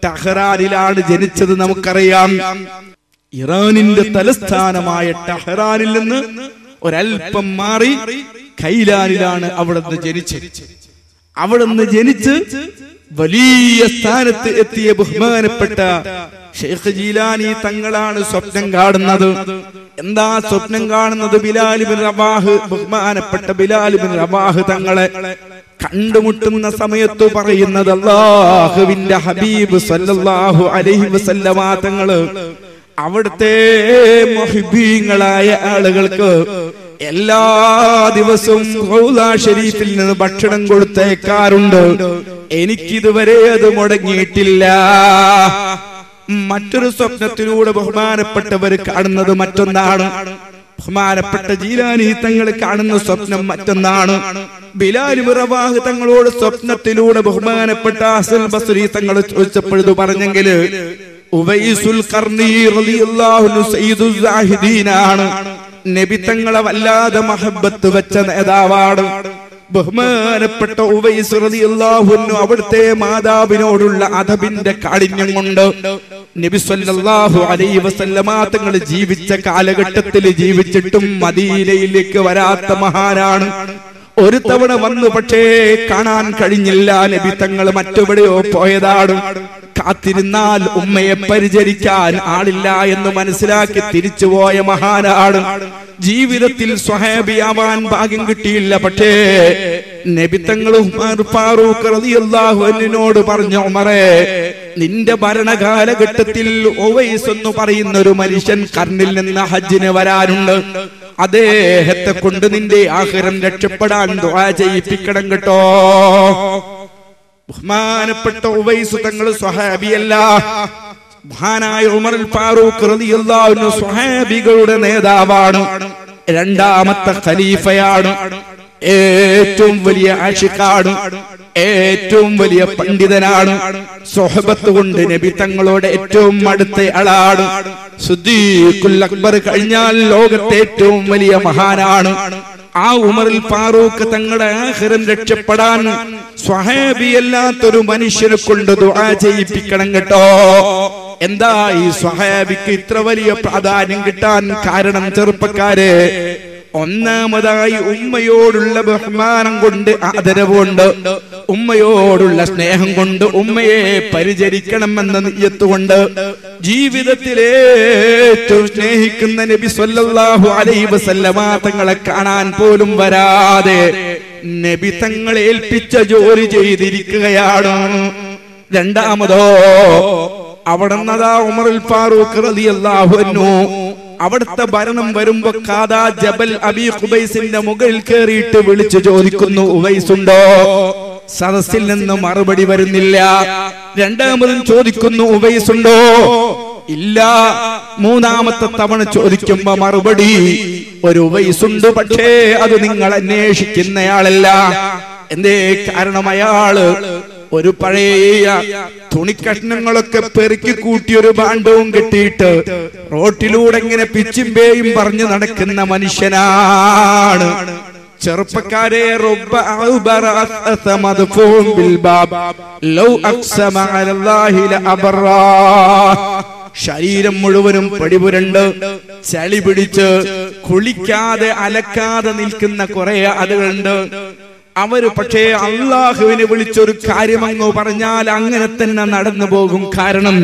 ടെഹ്റാനിലാണ് ജനിച്ചത്. നമുക്കറിയാം, ഇറാനിന്റെ തലസ്ഥാനമായ ടെഹ്റാനിൽ നിന്ന് ഒരൽപ്പം മാറി കൈലാനിലാണ് അവിടുന്ന് ജനിച്ചത്. അവിടുന്ന് ജനിച്ച് വലിയ സ്ഥാനത്ത് എത്തിയ ബഹുമാനപ്പെട്ട ഷെയ്ഖ് ജീലാനി തങ്ങളാണ് സ്വപ്നം കാണുന്നത്. എന്താ സ്വപ്നം കാണുന്നത്? ബിലാൽ ഇബ്നു റബാഹ്, ബഹുമാനപ്പെട്ട ബിലാൽ ഇബ്നു റബാഹ് തങ്ങളെ കണ്ടുമുട്ടുന്ന സമയത്ത് പറയുന്നത്, അല്ലാഹുവിന്റെ ഹബീബ് സല്ലല്ലാഹു അലൈഹി വസല്ലമ തങ്ങള് അവിടുത്തെ മുഹിബ്ബീങ്ങളായ ആളുകൾക്ക് എല്ലാ ദിവസവും റൗള ഷരീഫിൽ നിന്ന് ഭക്ഷണം കൊടുത്തേക്കാറുണ്ട്. എനിക്കിതുവരെ അത് മുടങ്ങിയിട്ടില്ല. മറ്റൊരു സ്വപ്നത്തിലൂടെ ബഹുമാനപ്പെട്ടവർ കാണുന്നത് മറ്റൊന്നാണ്. ബഹുമാനപ്പെട്ട ജീലാനി തങ്ങൾ കാണുന്ന സ്വപ്നം മറ്റൊന്നാണ്. ബിലാൽ ഇബ്നു റബാഹ് തങ്ങളോട് സ്വപ്നത്തിലൂടെ ബഹുമാനപ്പെട്ട ഹസൻ ബസ്രി തങ്ങൾ ചോദിച്ചപ്പോഴത് പറഞ്ഞെങ്കിൽ ഉവൈസുൽ ഖർനി റളിയല്ലാഹു അൻഹു സയ്യിദുൽ സാഹിദീനാണ്. നബി തങ്ങളെ വല്ലാതെ മഹബത്ത് വെച്ച നേതാവാണ്. ബഹുമാനപ്പെട്ട ഉവൈസ് റളിയല്ലാഹു അൻഹു അവിടുത്തെ മാതാവിനോടുള്ള അദബിന്റെ കാഠിന്യം കൊണ്ട് നബി സല്ലല്ലാഹു അലൈഹി വസല്ലമ തങ്ങൾ ജീവിച്ച കാലഘട്ടത്തിൽ ജീവിച്ചിട്ടും മദീനയിലേക്ക് വരാത്ത മഹാനാണ്. ഒരു തവണ വന്നു, പക്ഷേ കാണാൻ കഴിഞ്ഞില്ല. നബി തങ്ങൾ മറ്റെവിടെയോ പോയതാണ്. കാത്തിരുന്നാൽ ഉമ്മയെ പരിചരിക്കാൻ ആളില്ല എന്ന് മനസ്സിലാക്കി തിരിച്ചുപോയ മഹാനാണ്. ജീവിതത്തിൽ സ്വഹാബിയാവാൻ ഭാഗ്യം കിട്ടിയില്ല. പക്ഷേ നബി തങ്ങൾ ഉമർ ഫാറൂഖ് റളിയല്ലാഹു അൻഹുവിനോട് പറഞ്ഞു, ഉമറേ, നിന്റെ ഭരണകാലഘട്ടത്തിൽ ഉവൈസ് എന്ന് പറയുന്ന ഒരു മനുഷ്യൻ കർണിൽ നിന്ന് ഹജ്ജിന് വരാനുണ്ട്. അദ്ദേഹത്തെ കൊണ്ട് നിന്റെ ആഖിറം രക്ഷപ്പെടാൻ ദുആ ചെയ്യിപ്പിക്കണം കേട്ടോ. ബഹുമാനപ്പെട്ട ഉവൈസ് തങ്ങൾ സ്വഹാബിയല്ല. മഹാനായ ഉമർ ഫാറൂഖ് റളിയല്ലാഹു അൻഹു സ്വഹാബികളുടെ നേതാവാണ്. രണ്ടാമത്തെ ഖലീഫയാണ്. ഏറ്റവും വലിയ ആശിഖാണ്. ഏറ്റവും വലിയ പണ്ഡിതനാണ്. സ്വഹബത്ത് കൊണ്ട് നബി തങ്ങളോട് ഏറ്റവും അടുത്ത ആളാണ്. സിദ്ദീഖുൽ അക്ബർ കഴിഞ്ഞാൽ ലോകത്തെ ഏറ്റവും വലിയ മഹാനാണ്. ആ ഉമറുൽ ഫാറൂഖ് തങ്ങളുടെ ആഖിറം രക്ഷപ്പെടാൻ സ്വഹാബിയല്ലാത്തൊരു മനുഷ്യനെ കൊണ്ട് ദുആ ചെയ്യിപ്പിക്കണം കേട്ടോ. എന്താ ഈ സ്വഹാബിക്ക് ഇത്ര വലിയ പ്രാധാന്യം കിട്ടാൻ കാരണം? ചെറുപ്പക്കാരെ, ഒന്നാമതായി ഉമ്മയോടുള്ള ബഹുമാനം കൊണ്ട്, ആദരവുണ്ട്. ഉമ്മയോടുള്ള സ്നേഹം കൊണ്ട്, ഉമ്മയെ പരിചരിക്കണമെന്ന നിയ്യത്തുകൊണ്ട് ജീവിതത്തിലെ ഏറ്റവും സ്നേഹിക്കുന്ന നബി സല്ലല്ലാഹു അലൈഹി വസല്ലമ തങ്ങളെ കാണാൻ പോലും വരാതെ നബി തങ്ങളെ ഏൽപ്പിച്ച ജോലി ചെയ്തിരിക്കുകയാണ്. രണ്ടാമതോ അവിടുന്നതാ ഉമറുൽ ഫാറൂഖ് റളിയല്ലാഹു അൻഹു അവിടുത്തെ ഭരണം വരുമ്പോ കാദാ ജബൽ അബി ഖുബൈസിന്റെ മുകളിൽ കയറിയിട്ട് വിളിച്ചു ചോദിക്കുന്നു, ഉവൈസുണ്ടോ? സദസ്സിൽ നിന്ന് മറുപടി വരുന്നില്ല. രണ്ടാമതും ചോദിക്കുന്നു, ഉവൈസുണ്ടോ? ഇല്ല. മൂന്നാമത്തെ തവണ ചോദിക്കുമ്പോ മറുപടി, ഒരു ഉവൈസുണ്ട്, പക്ഷേ അത് നിങ്ങൾ അന്വേഷിക്കുന്നയാളല്ല. എന്തേ കാരണം? അയാള് ഒരു പഴയ തുണിക്കഷ്ണങ്ങളൊക്കെ പെറുക്കി കൂട്ടിയൊരു ഭാണ്ഡവും കെട്ടിയിട്ട് റോട്ടിലൂടെ ഇങ്ങനെ പിച്ചിമ്പേയും പറഞ്ഞു നടക്കുന്ന മനുഷ്യനാണ്. ചെറുപ്പക്കാരെ, ശരീരം മുഴുവനും പടിപുരണ്ട് ചളി പിടിച്ച് കുളിക്കാതെ അലക്കാതെ നിൽക്കുന്ന കുറെ ആളുകളുണ്ട്. അവര് പക്ഷേ അള്ളാഹുവിനെ വിളിച്ചൊരു കാര്യമെന്ന് പറഞ്ഞാൽ അങ്ങനെ തന്നെ നടന്നു പോകും. കാരണം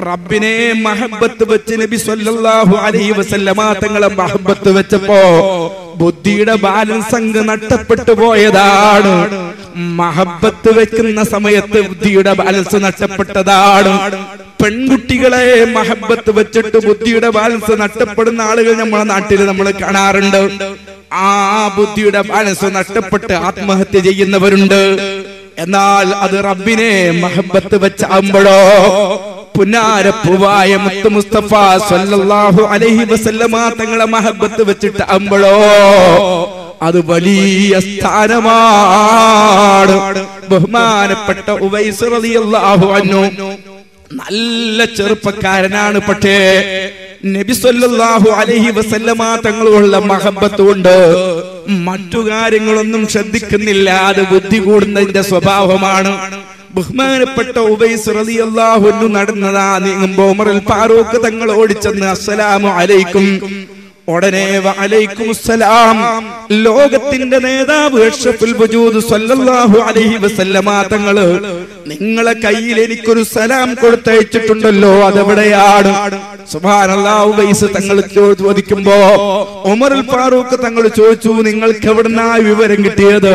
റബ്ബിനെ മഹബത്ത് വെച്ച് നബി സല്ലല്ലാഹു അലൈഹി വസല്ലമ തങ്ങളെ മഹബത്ത് വെച്ചപ്പോ ബുദ്ധിയുടെ ബാലൻസ് അങ്ങ് നഷ്ടപ്പെട്ടു പോയതാണ്. മഹബത്ത് വെക്കുന്ന സമയത്ത് ബുദ്ധിയുടെ ബാലൻസ് നഷ്ടപ്പെട്ടതാണ്. പെൺകുട്ടികളെ മഹബത്ത് വെച്ചിട്ട് ബുദ്ധിയുടെ ബാലൻസ് നഷ്ടപ്പെടുന്ന ആളുകൾ നമ്മുടെ നാട്ടിൽ നമ്മൾ കാണാറുണ്ട്. ആ ബുദ്ധിയുടെ ബാലൻസ് നഷ്ടപ്പെട്ട് ആത്മഹത്യ ചെയ്യുന്നവരുണ്ട്. എന്നാൽ അത് റബ്ബിനെ മഹബത്ത് വെച്ചാകുമ്പോഴോ, പുന്നാരപ്പൂവായ മുത്ത് മുസ്തഫ സല്ലല്ലാഹു അലൈഹി വസല്ലമ തങ്ങളെ മഹബത്ത് വെച്ചിട്ട് ആകുമ്പോഴോ അത് വലിയ സ്ഥാനമാണ്. ബഹുമാനപ്പെട്ട ഉവൈസ് റളിയല്ലാഹു അൻഹു നല്ല ചെറുപ്പക്കാരനാണ്. പക്ഷേ നബി സല്ലല്ലാഹു അലൈഹി വസല്ലമ തങ്ങളുള്ള മഹബത്ത് കൊണ്ട് മറ്റു കാര്യങ്ങളൊന്നും ശ്രദ്ധിക്കുന്നില്ല. അത് ബുദ്ധി കൂടുന്നതിന്റെ സ്വഭാവമാണ്. ബഹുമാനപ്പെട്ട ഉവൈസ് റളിയല്ലാഹു അൻഹു നടന്നതാ നീങ്ങുമ്പോ ഉമറുൽ ഫാറൂഖ് തങ്ങൾ ഓടിച്ചെന്ന് അസ്സലാമു അലൈക്കും. ഉടനെ വഅലൈക്കുമുസ്സലാം. ലോകത്തിന്റെ നേതാവ് അഷ്റഫുൽ വജൂദ് സല്ലല്ലാഹു അലൈഹി വസല്ലമ തങ്ങള് നിങ്ങളെ കയ്യിൽ എനിക്കൊരു സലാം കൊടുത്തയച്ചിട്ടുണ്ടല്ലോ, അതെവിടെയാണ്? സുബ്ഹാനല്ലാഹ്. ഉവൈസ് തങ്ങൾ ചോദിക്കുമ്പോ ഉമറുൽ ഫാറൂഖ് തങ്ങൾ ചോദിച്ചു, നിങ്ങൾക്ക് എവിടുന്നാ വിവരം കിട്ടിയത്?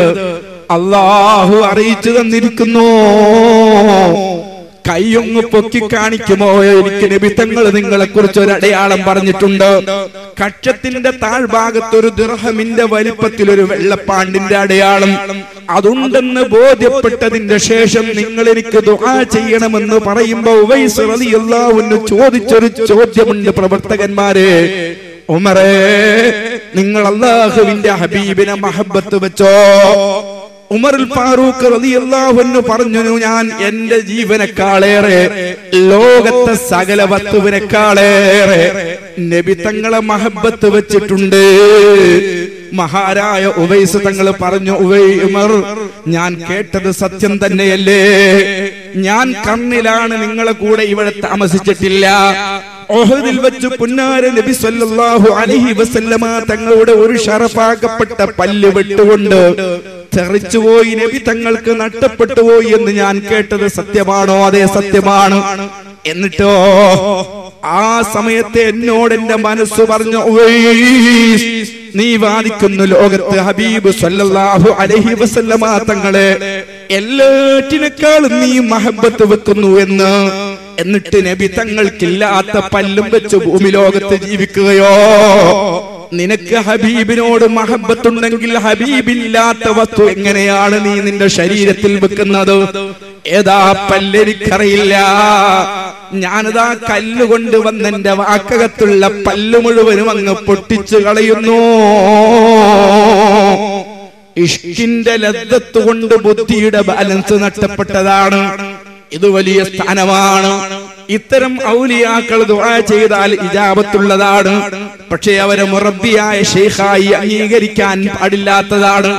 അല്ലാഹു അറിയിച്ചു തന്നിരിക്കുന്നു. കൈയൊന്ന് പൊക്കി കാണിക്കുമോ? എനിക്ക് നബി തങ്ങൾ നിങ്ങളെ കുറിച്ച് ഒരു അടയാളം പറഞ്ഞിട്ടുണ്ട്. കക്ഷത്തിന്റെ താഴ്ഭാഗത്തൊരു ദിർഹമിന്റെ വലിപ്പത്തിൽ ഒരു വെള്ളപ്പാണ്ടിന്റെ അടയാളം അതുണ്ടെന്ന് ബോധ്യപ്പെട്ടതിന്റെ ശേഷം നിങ്ങൾ എനിക്ക് ദുആ ചെയ്യണമെന്ന് പറയുമ്പോ ഉവൈസ് റളിയല്ലാഹു അൻഹു ചോദിച്ചൊരു ചോദ്യമുണ്ട് പ്രവർത്തകന്മാരെ. ഉമറേ, നിങ്ങൾ അല്ലാഹുവിന്റെ ഹബീബിനെ മഹബത്ത് വെച്ചോ? ഉമറുൽ ഫാറൂഖ് റളിയല്ലാഹു അൻഹു പറഞ്ഞു, ഞാൻ എന്റെ ജീവനേക്കാളേറെ, ലോകത്തെ സകല വസ്തുവിനേക്കാളേറെ നബി തങ്ങളെ മഹബത്ത് വെച്ചിട്ടുണ്ട്. മഹാരായ ഉവൈസ് തങ്ങൾ പറഞ്ഞു, ഉമർ, ഞാൻ കേട്ടത് സത്യം തന്നെയല്ലേ? ഞാൻ കണ്ണിലാണ് നിങ്ങളെ കൂടെ ഇവിടെ താമസിച്ചിട്ടില്ല. ഉഹദിൽ വെച്ച് പുന്നാര നബി സല്ലല്ലാഹു അലൈഹി വസല്ലമ തങ്ങളുടെ ഒരു ശറഫാക്കപ്പെട്ട പല്ല് വെട്ടുകൊണ്ട് തെറിച്ചുപോയി, നബി തങ്ങൾക്ക് നഷ്ടപ്പെട്ടു പോയി എന്ന് ഞാൻ കേട്ടത് സത്യമാണോ? അതേ, സത്യമാണ്. എന്നിട്ടോ ആ സമയത്ത് എന്നോട് എന്റെ മനസ്സ് പറഞ്ഞു, നീ വാദിക്കുന്നു ലോകത്ത് ഹബീബ് സല്ലല്ലാഹു അലൈഹി വസല്ലമ തങ്ങളെ എല്ലാറ്റിനേക്കാളും നീ മഹബത്ത് വെക്കുന്നു എന്ന്. എന്നിട്ട് നബി തങ്ങൾക്കില്ലാത്ത പല്ലും വെച്ച് ഭൂമി ലോകത്ത് ജീവിക്കുകയോ? നിനക്ക് ഹബീബിനോട് മഹബത്തുണ്ടെങ്കിൽ ഹബീബില്ലാത്ത വസ്തു എങ്ങനെയാണ് നീ നിന്റെ ശരീരത്തിൽ വെക്കുന്നത്? ഏതാ പല്ലെനിക്കറിയില്ല. ഞാനതാ കല്ലുകൊണ്ട് വന്ന് എന്റെ വാക്കകത്തുള്ള പല്ല് മുഴുവനും അങ്ങ് പൊട്ടിച്ചു കളയുന്നു. ഇഷ്കിന്റെ ലദ്ദത്ത് കൊണ്ട് ബുദ്ധിയുടെ ബാലൻസ് നഷ്ടപ്പെട്ടതാണ്. ഇത് വലിയ സ്ഥാനമാണ്. ഇത്തരം ഔലിയാക്കൾ ദുആ ചെയ്താൽ ഇജാബത്തുള്ളതാണ്. പക്ഷേ അവരെ മുറബ്ബിയായ ശൈഖായി അംഗീകരിക്കാൻ പാടില്ലാത്തതാണ്.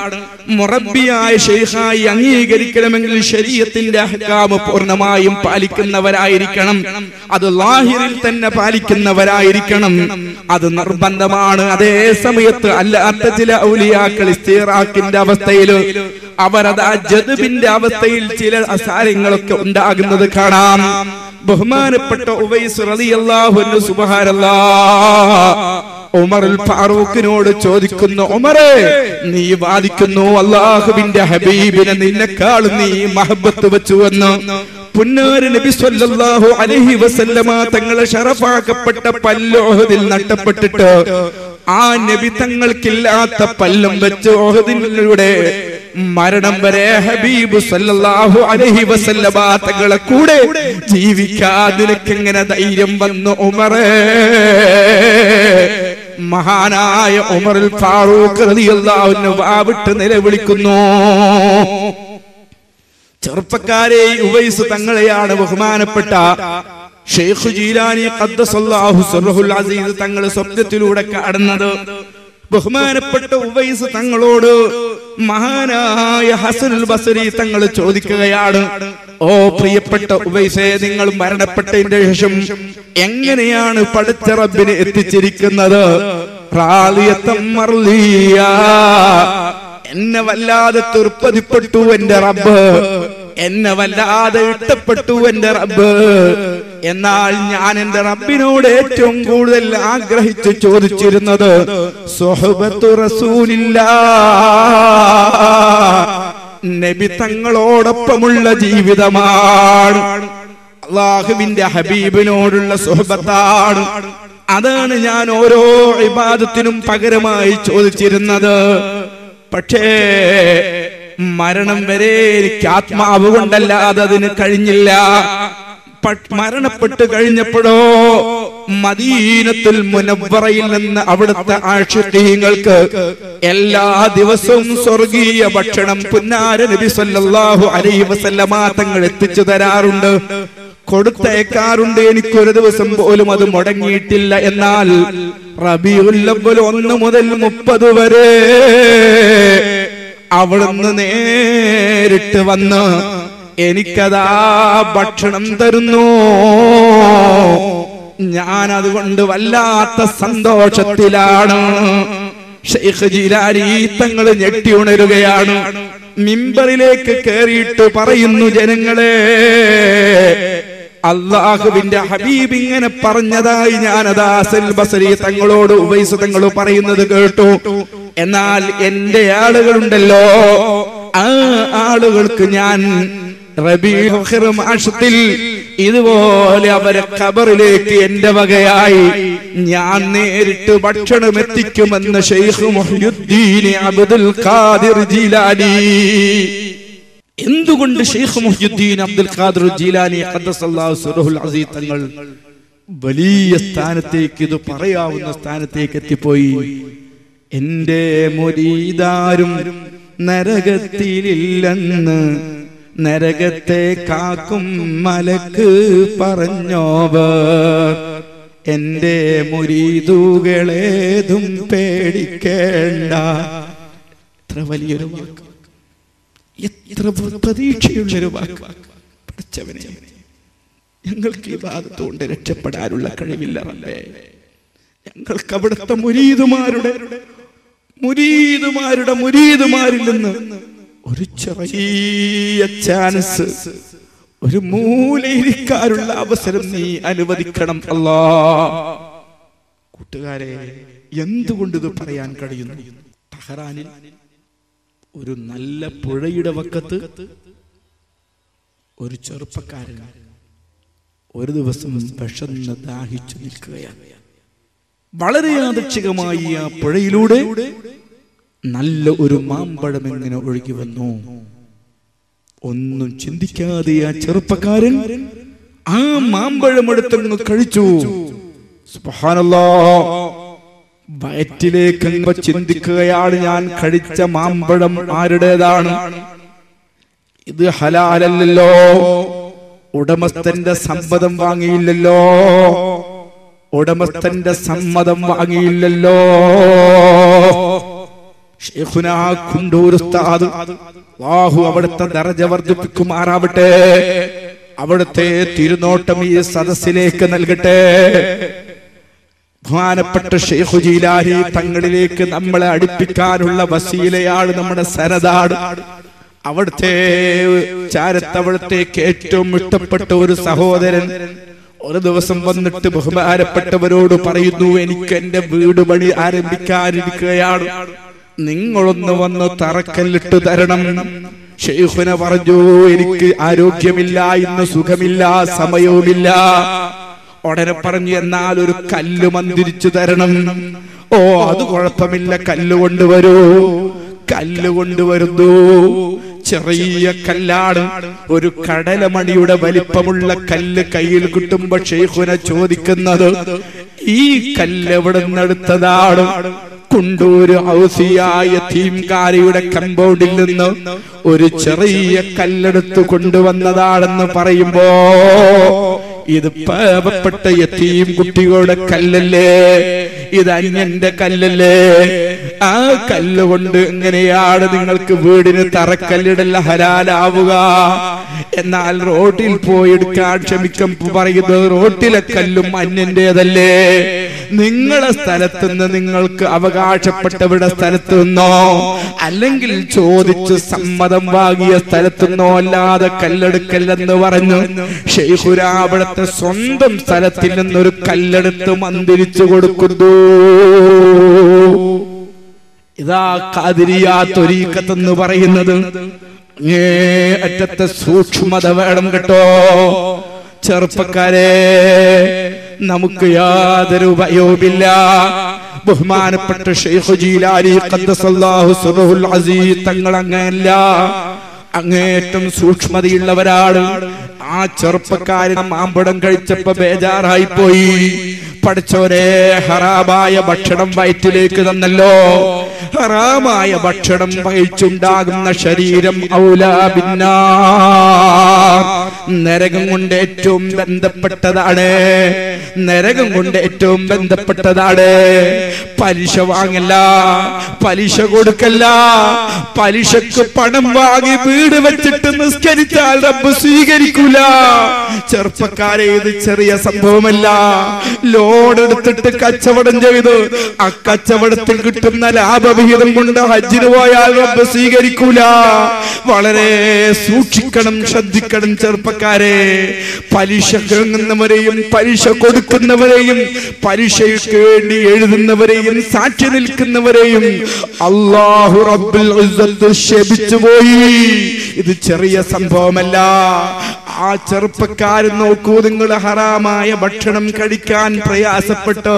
മുറബ്ബിയായ ശൈഖായി അംഗീകരിക്കണമെങ്കിൽ ശരീഅത്തിന്റെ അഹ്കാം പൂർണ്ണമായും പാലിക്കുന്നവരായിരിക്കണം. അത് ലാഹിറിൽ തന്നെ പാലിക്കുന്നവരായിരിക്കണം. അത് നിർബന്ധമാണ്. അതേ സമയത്ത് അല്ലാത്ത ചില ഔലിയാക്കൾ ഇസ്തിറാഖിന്റെ അവസ്ഥയിൽ, അവരത് ജദ്ബിന്റെ അവസ്ഥയിൽ ചില അസാരങ്ങളൊക്കെ ഉണ്ടാകുന്നത് കാണാം. ബഹുമാനപ്പെട്ട ഉവൈസ് റളിയല്ലാഹു അൻഹു സുബ്ഹാനല്ലാഹ് ഉമറുൽ ഫാറൂഖിനോട് ചോദിക്കുന്നു, ഉമറേ, നീ വാദിക്കുന്നു അല്ലാഹുവിന്റെ ഹബീബിനെ നിന്നെക്കാളും നീ മഹബത്ത് വെച്ചുവെന്ന്. പുന്നാര നബി സല്ലല്ലാഹു അലൈഹി വസല്ലമ തങ്ങളെ ശറഫാക്കപ്പെട്ട പല്ല് ഉഹദിൽ നഷ്ടപ്പെട്ടിട്ട് ആ നബി തങ്ങൾക്കില്ലാത്ത പല്ലും വെച്ച് ഉഹദിലൂടെ മരണം വരെ ഹബീബ് സല്ലല്ലാഹു അലൈഹി വസല്ലമ തങ്ങളെ കൂടെ ജീവിക്കാൻ നിനക്കെങ്ങനെ ധൈര്യം വന്നു ഉമറേ? മഹാനായ ഉമറുൽ ഫാറൂഖ് റളിയല്ലാഹു അൻഹു വാവിട്ട് നിലവിളിക്കുന്നു. ചെറുപ്പക്കാരെ, ഉവൈസ് തങ്ങളെയാണ് ബഹുമാനപ്പെട്ട ഷെയ്ഖ് ജീലാനി ഖദ്ദസല്ലാഹു സിർറുൽ അസീസ് തങ്ങൾ സ്വപ്നത്തിലൂടെ കാണുന്നത്. ബഹുമാനപ്പെട്ട ഉവൈസ് തങ്ങളോട് മഹാനായ ഹസനുൽ ബസ്രി തങ്ങൾ ചോദിക്കുകയാണ്, ഓ പ്രിയപ്പെട്ട ഉവൈസേ, നിങ്ങൾ മരണപ്പെട്ടതിന്റെ ശേഷം എങ്ങനെയാണ് പടച്ച റബ്ബിനെ എത്തിച്ചിരിക്കുന്നത്? റാളിയത്തം മർലിയ, എന്നെ വല്ലാതെ തൃപ്തിപ്പെട്ടു എന്റെ റബ്ബ്, എന്നെ വല്ലാതെ ഇഷ്ടപ്പെട്ടു എന്റെ റബ്ബ്. എന്നാൽ ഞാൻ എന്റെ റബ്ബിനോട് ഏറ്റവും കൂടുതൽ ആഗ്രഹിച്ചു ചോദിച്ചിരുന്നത് സുഹബത്തു റസൂലില്ലാഹ്, നബി തങ്ങളോടൊപ്പമുള്ള ജീവിതമാണ്, അല്ലാഹുവിന്റെ ഹബീബിനോടുള്ള സുഹബത്താണ്. അതാണ് ഞാൻ ഓരോ ഇബാദത്തിനും പകരമായി ചോദിച്ചിരുന്നത്. പക്ഷേ മരണം വരെ എനിക്ക് ആത്മാവ് കൊണ്ടല്ലാതെ അതിന് കഴിഞ്ഞില്ല. മരണപ്പെട്ട് കഴിഞ്ഞപ്പോഴോ മദീനത്തുൽ മുനവ്വറയിൽ നിന്ന് അവിടുത്തെ ആശിഖീങ്ങൾക്ക് എല്ലാ ദിവസവും സ്വർഗീയ ഭക്ഷണം പുന്നാര നബി സല്ലല്ലാഹു അലൈഹി വസല്ലമ തങ്ങൾ എത്തിച്ചു തരാറുണ്ട്, കൊടുത്തയക്കാറുണ്ട്. എനിക്കൊരു ദിവസം പോലും അത് മുടങ്ങിയിട്ടില്ല. എന്നാൽ റബീഉൽ അവ്വൽ 1 മുതൽ 30 വരെ അവിടുന്ന് നേരിട്ട് വന്ന് എനിക്കതാ ഭക്ഷണം തരുന്നു. ഞാൻ അതുകൊണ്ട് വല്ലാത്ത സന്തോഷത്തിലാണ്. ശൈഖ് ജീലാനി തങ്ങൾ ഞെട്ടി ഉണരുകയാണ്. മിമ്പറിലേക്ക് കയറിയിട്ട് പറയുന്നു, ജനങ്ങളെ, അല്ലാഹുവിന്റെ ഹബീബ് ഇങ്ങനെ പറഞ്ഞതായി ഞാനതാ ഹസൻ ബസരി തങ്ങളോട് ഉവൈസ് തങ്ങൾ പറയുന്നത് കേട്ടു. എന്നാൽ എന്റെ ആളുകളുണ്ടല്ലോ, ആ ആളുകൾക്ക് ഞാൻ റബീഉൽ മാസത്തിൽ ഇതുപോലെ അവരെ ഖബറിലേക്ക് എന്റെ വകയായി ഞാൻ നേരിട്ട് ഭക്ഷണം എത്തിക്കുമെന്ന് ശൈഖ് മുഹ്യിദ്ദീൻ അബ്ദുൽ ഖാദിർ ജീലാനി. എന്തുകൊണ്ട് ശൈഖ് മുഹ്യിദ്ദീൻ അബ്ദുൽ ഖാദിർ ജീലാനി ഖദ്ദസല്ലാഹു സിർറുൽ അസീസ് തങ്ങൾ വലിയ സ്ഥാനത്തേക്ക്, ഇത് പറയാവുന്ന സ്ഥാനത്തേക്ക് എത്തിപ്പോയി? എന്റെ മുരീദാരും നരകത്തിലില്ലെന്ന് നരകത്തെ കാക്കും മലക്ക് പറഞ്ഞോവർ, എന്റെ മുരീദുകളേതും പേടിക്കേണ്ട. എത്ര വലിയൊരു വാക്ക്, എത്ര പ്രതീക്ഷയുള്ളൊരു വാക്ക്. പഠിച്ചവനെ, ഞങ്ങൾക്ക് ഈ ഭാഗത്തുകൊണ്ട് രക്ഷപ്പെടാനുള്ള കഴിവില്ല റബ്ബേ. ഞങ്ങൾക്ക് അവിടുത്തെ മുരീദുമാരിൽ നിന്ന് ഒരു ചെറിയ ചാൻസ്, ഒരു മൂലയിരിക്കാനുള്ള അവസരം നീ അനുവദിക്കണം അല്ലാ. കൂട്ടുകാരെ, എന്തുകൊണ്ട് ഇത് പറയാൻ കഴിയുന്നു? തഹ്റാനിൽ ഒരു നല്ല പുഴയുടെ വക്കത്ത് ഒരു ചെറുപ്പക്കാരൻ ഒരു ദിവസം വിശന്ന് ദാഹിച്ചു നിൽക്കുകയാണ്. വളരെ യാദൃച്ഛികമായി ആ പുഴയിലൂടെ നല്ല ഒരു മാമ്പഴം എങ്ങനെ ഒഴുകി വന്നു. ഒന്നും ചിന്തിക്കാതെ ആ ചെറുപ്പക്കാരൻ ആ മാമ്പഴം എടുത്തങ്ങ് കഴിച്ചു. സുബ്ഹാനല്ലാഹ്, വയറ്റിലേക്ക് ചിന്തിക്കുകയാണ്, ഞാൻ കഴിച്ച മാമ്പഴം ആരുടേതാണ്? ഇത് ഹലാലല്ലല്ലോ, ഉടമസ്ഥന്റെ സമ്മതം വാങ്ങിയില്ലല്ലോ, ഉടമസ്ഥന്റെ സമ്മതം വാങ്ങിയില്ലല്ലോ. ശൈഖുനാ കുണ്ടൂർ ഉസ്താദ്, അല്ലാഹു അവിടുത്തെ ദറജ വർദ്ധിപ്പിക്കുമാറാവട്ടെ, അവിടുത്തെ തിരുനോട്ടം ഈ സദസ്സിലേക്ക് നൽകട്ടെ. ബഹുമാനപ്പെട്ട ശൈഖ് ജീലാനി തങ്ങളിലേക്ക് നമ്മളെ അടുപ്പിക്കാനുള്ള വസീലയാണ് നമ്മുടെ സനദാട്. അവിടുത്തെ ചാരത്ത് അവിടത്തേക്ക് ഏറ്റവും ഇഷ്ടപ്പെട്ട ഒരു സഹോദരൻ ഒരു ദിവസം വന്നിട്ട് ബഹുമാനപ്പെട്ടവരോട് പറയുന്നു, എനിക്ക് എന്റെ വീട് പണി ആരംഭിക്കാനിരിക്കുകയാണ്, നിങ്ങളൊന്ന് വന്ന് തറക്കല്ലിട്ട് തരണം. ശൈഖുന പറഞ്ഞു, എനിക്ക് ആരോഗ്യമില്ല, ഇന്ന് സുഖമില്ല, സമയവുമില്ല. ഉടനെ പറഞ്ഞു, എന്നാൽ ഒരു കല്ല് മന്ദിരിച്ചു തരണം. ഓ, അത് കുഴപ്പമില്ല, കല്ല് കൊണ്ടുവരൂ. കല്ല് കൊണ്ടുവരുന്നു. ചെറിയ കല്ലാണ്, ഒരു കടലമണിയുടെ വലിപ്പമുള്ള കല്ല് കയ്യിൽ കിട്ടുമ്പോ ശൈഖുന ചോദിക്കുന്നത്, ഈ കല്ല് എവിടെ നിന്നെടുത്തതാണ്? കുണ്ടൂര് ഔസിയായ യതീംകാരിയുടെ കമ്പൗണ്ടിൽ നിന്ന് ഒരു ചെറിയ കല്ലെടുത്ത് കൊണ്ടുവന്നതാണെന്ന് പറയുമ്പോ, ഇത് പാവപ്പെട്ട യതീം കുട്ടികളുടെ കല്ലല്ലേ, ഇത് അന്യന്റെ കല്ലല്ലേ? ആ കല്ലുകൊണ്ട് എങ്ങനെയാണ് നിങ്ങൾക്ക് വീടിന് തറക്കല്ലിടൽ ഹലാലാവുക? എന്നാൽ റോട്ടിൽ പോയി എടുക്കാൻ ക്ഷമിക്കും പറയുന്നത്, റോട്ടിലെ കല്ലും അന്യന്റേതല്ലേ? നിങ്ങളെ സ്ഥലത്തുനിന്ന് നിങ്ങൾക്ക് അവകാശപ്പെട്ടവരുടെ സ്ഥലത്തു നിന്നോ അല്ലെങ്കിൽ ചോദിച്ച് സമ്മതം വാങ്ങിയ സ്ഥലത്തു നിന്നോ അല്ലാതെ കല്ലെടുക്കല്ലെന്ന് പറഞ്ഞു ശൈഖുന അവിടുത്തെ സ്വന്തം സ്ഥലത്തിൽ നിന്നൊരു കല്ലെടുത്ത് മന്ദിരിച്ചു കൊടുക്കുന്നു. ഇതാ ഖാദിരിയ ത്വരീഖത്ത് എന്ന് പറയുന്നത്. അറ്റത്തെ സൂക്ഷ്മത വേണം കേട്ടോ ചെറുപ്പക്കാരെ. നമുക്ക് യാതൊരു ഭയവുമില്ല. ബഹുമാനപ്പെട്ട ശൈഖ് ജീലാനി ഖദ്ദസല്ലാഹു സിർറുൽ അസീസ് തങ്ങൾ അങ്ങനെയല്ല, അങ്ങേറ്റം സൂക്ഷ്മതയുള്ളവരാണ്. ആ ചെറുപ്പക്കാരൻ മാമ്പഴം കഴിച്ചപ്പോ ബേജാറായി പോയി. പഠിച്ചവരെ, ഹറാമായ ഭക്ഷണം വയറ്റിലേക്ക് തന്നല്ലോ. ഹറാമായ ഭക്ഷണം കഴിച്ചുണ്ടാകുന്ന ശരീരം ഔലാ ബിന്നാർ, നരകം കൊണ്ട് ഏറ്റവും ബന്ധപ്പെട്ടതാണ്. നരകം കൊണ്ട് ഏറ്റവും ബന്ധപ്പെട്ടതാണ്. പലിശ വാങ്ങല്ല, പലിശ കൊടുക്കല്ല. പലിശക്ക് പണം വാങ്ങി വീട് വെച്ചിട്ട് നിസ്കരിച്ചാൽ റബ്ബ് സ്വീകരിക്കൂല. ചെറുപ്പക്കാരെ, ഇത് ചെറിയ സംഭവമല്ല. ലോൺ എടുത്തിട്ട് കച്ചവടം ചെയ്ത് ആ കച്ചവടത്തിൽ കിട്ടുന്ന ലാഭവിഹിതം കൊണ്ട് ഹജ്ജിന് പോയാൽ റബ്ബ് സ്വീകരിക്കൂല. വളരെ സൂക്ഷിക്കണം, ശ്രദ്ധിക്കണം ചെറുപ്പക്കാരെ. പലിശ വാങ്ങുന്നവരെയും പലിശ കൊടുക്കുന്നവരെയും പലിശയ്ക്ക് വേണ്ടി എഴുതുന്നവരെയും സാക്ഷി നിൽക്കുന്നവരെയും അല്ലാഹു റബ്ബുൽ ഇസ്സത്ത് ശപിച്ചു പോയി. ഇത് ചെറിയ സംഭവമല്ല. ആ ചെറുപ്പക്കാരൻ നോക്കൂ, നിങ്ങൾ ഹറാമായ ഭക്ഷണം കഴിക്കാൻ പ്രയാസപ്പെട്ട്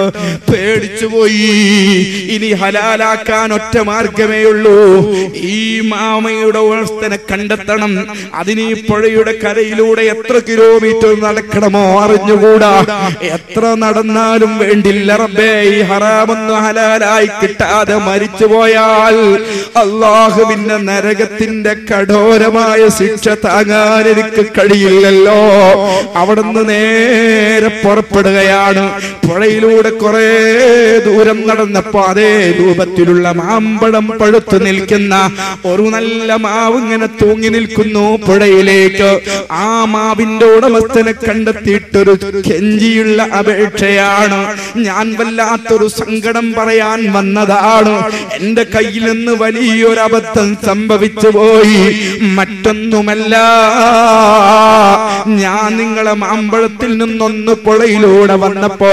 പേടിച്ചുപോയി. ഇനി ഹലാലാക്കാൻ ഒറ്റ മാർഗമേ ഉള്ളൂ. ഈ മാമയുടെ ഉടമസ്ഥനെ കണ്ടെത്തണം. അതിന് ഈ പുഴയുടെ കരയിലൂടെ എത്ര കിലോമീറ്റർ നടക്കണമോ അറിഞ്ഞുകൂടാ. എത്ര നടന്നാലും വേണ്ടില്ല റബ്ബേ, ഈ ഹറാമൊന്ന് ഹലാലായി കിട്ടാതെ മരിച്ചുപോയാൽ അല്ലാഹുവിന്റെ നരകത്തിന്റെ കഠോരമായ ശിക്ഷ താങ്ങാൻ എനിക്ക് കഴിയില്ലല്ലോ. അവിടുന്ന് നേരെ പുറപ്പെടുകയാണ്. പുഴയിലൂടെ കുറെ ദൂരം നടന്നപ്പോ അതേ രൂപത്തിലുള്ള മാമ്പഴം പഴുത്തു നിൽക്കുന്ന ഒരു നല്ല മാവ് ഇങ്ങനെ തൂങ്ങി നിൽക്കുന്നു പുഴയിലേക്ക്. ആ മാവിന്റെ ഉടമസ്ഥനെ കണ്ടെത്തിയിട്ടൊരു കെഞ്ചിയുള്ള അപേക്ഷയാണ്. ഞാൻ വല്ലാത്തൊരു സങ്കടം പറയാൻ വന്നതാണ്. എന്റെ കയ്യിൽ നിന്ന് വലിയൊരു അബദ്ധം സംഭവിച്ചു പോയി. മറ്റൊന്നുമല്ല, ഞാൻ നിങ്ങളെ മാമ്പഴത്തിൽ നിന്നൊന്ന് പുഴയിലൂടെ വന്നപ്പോ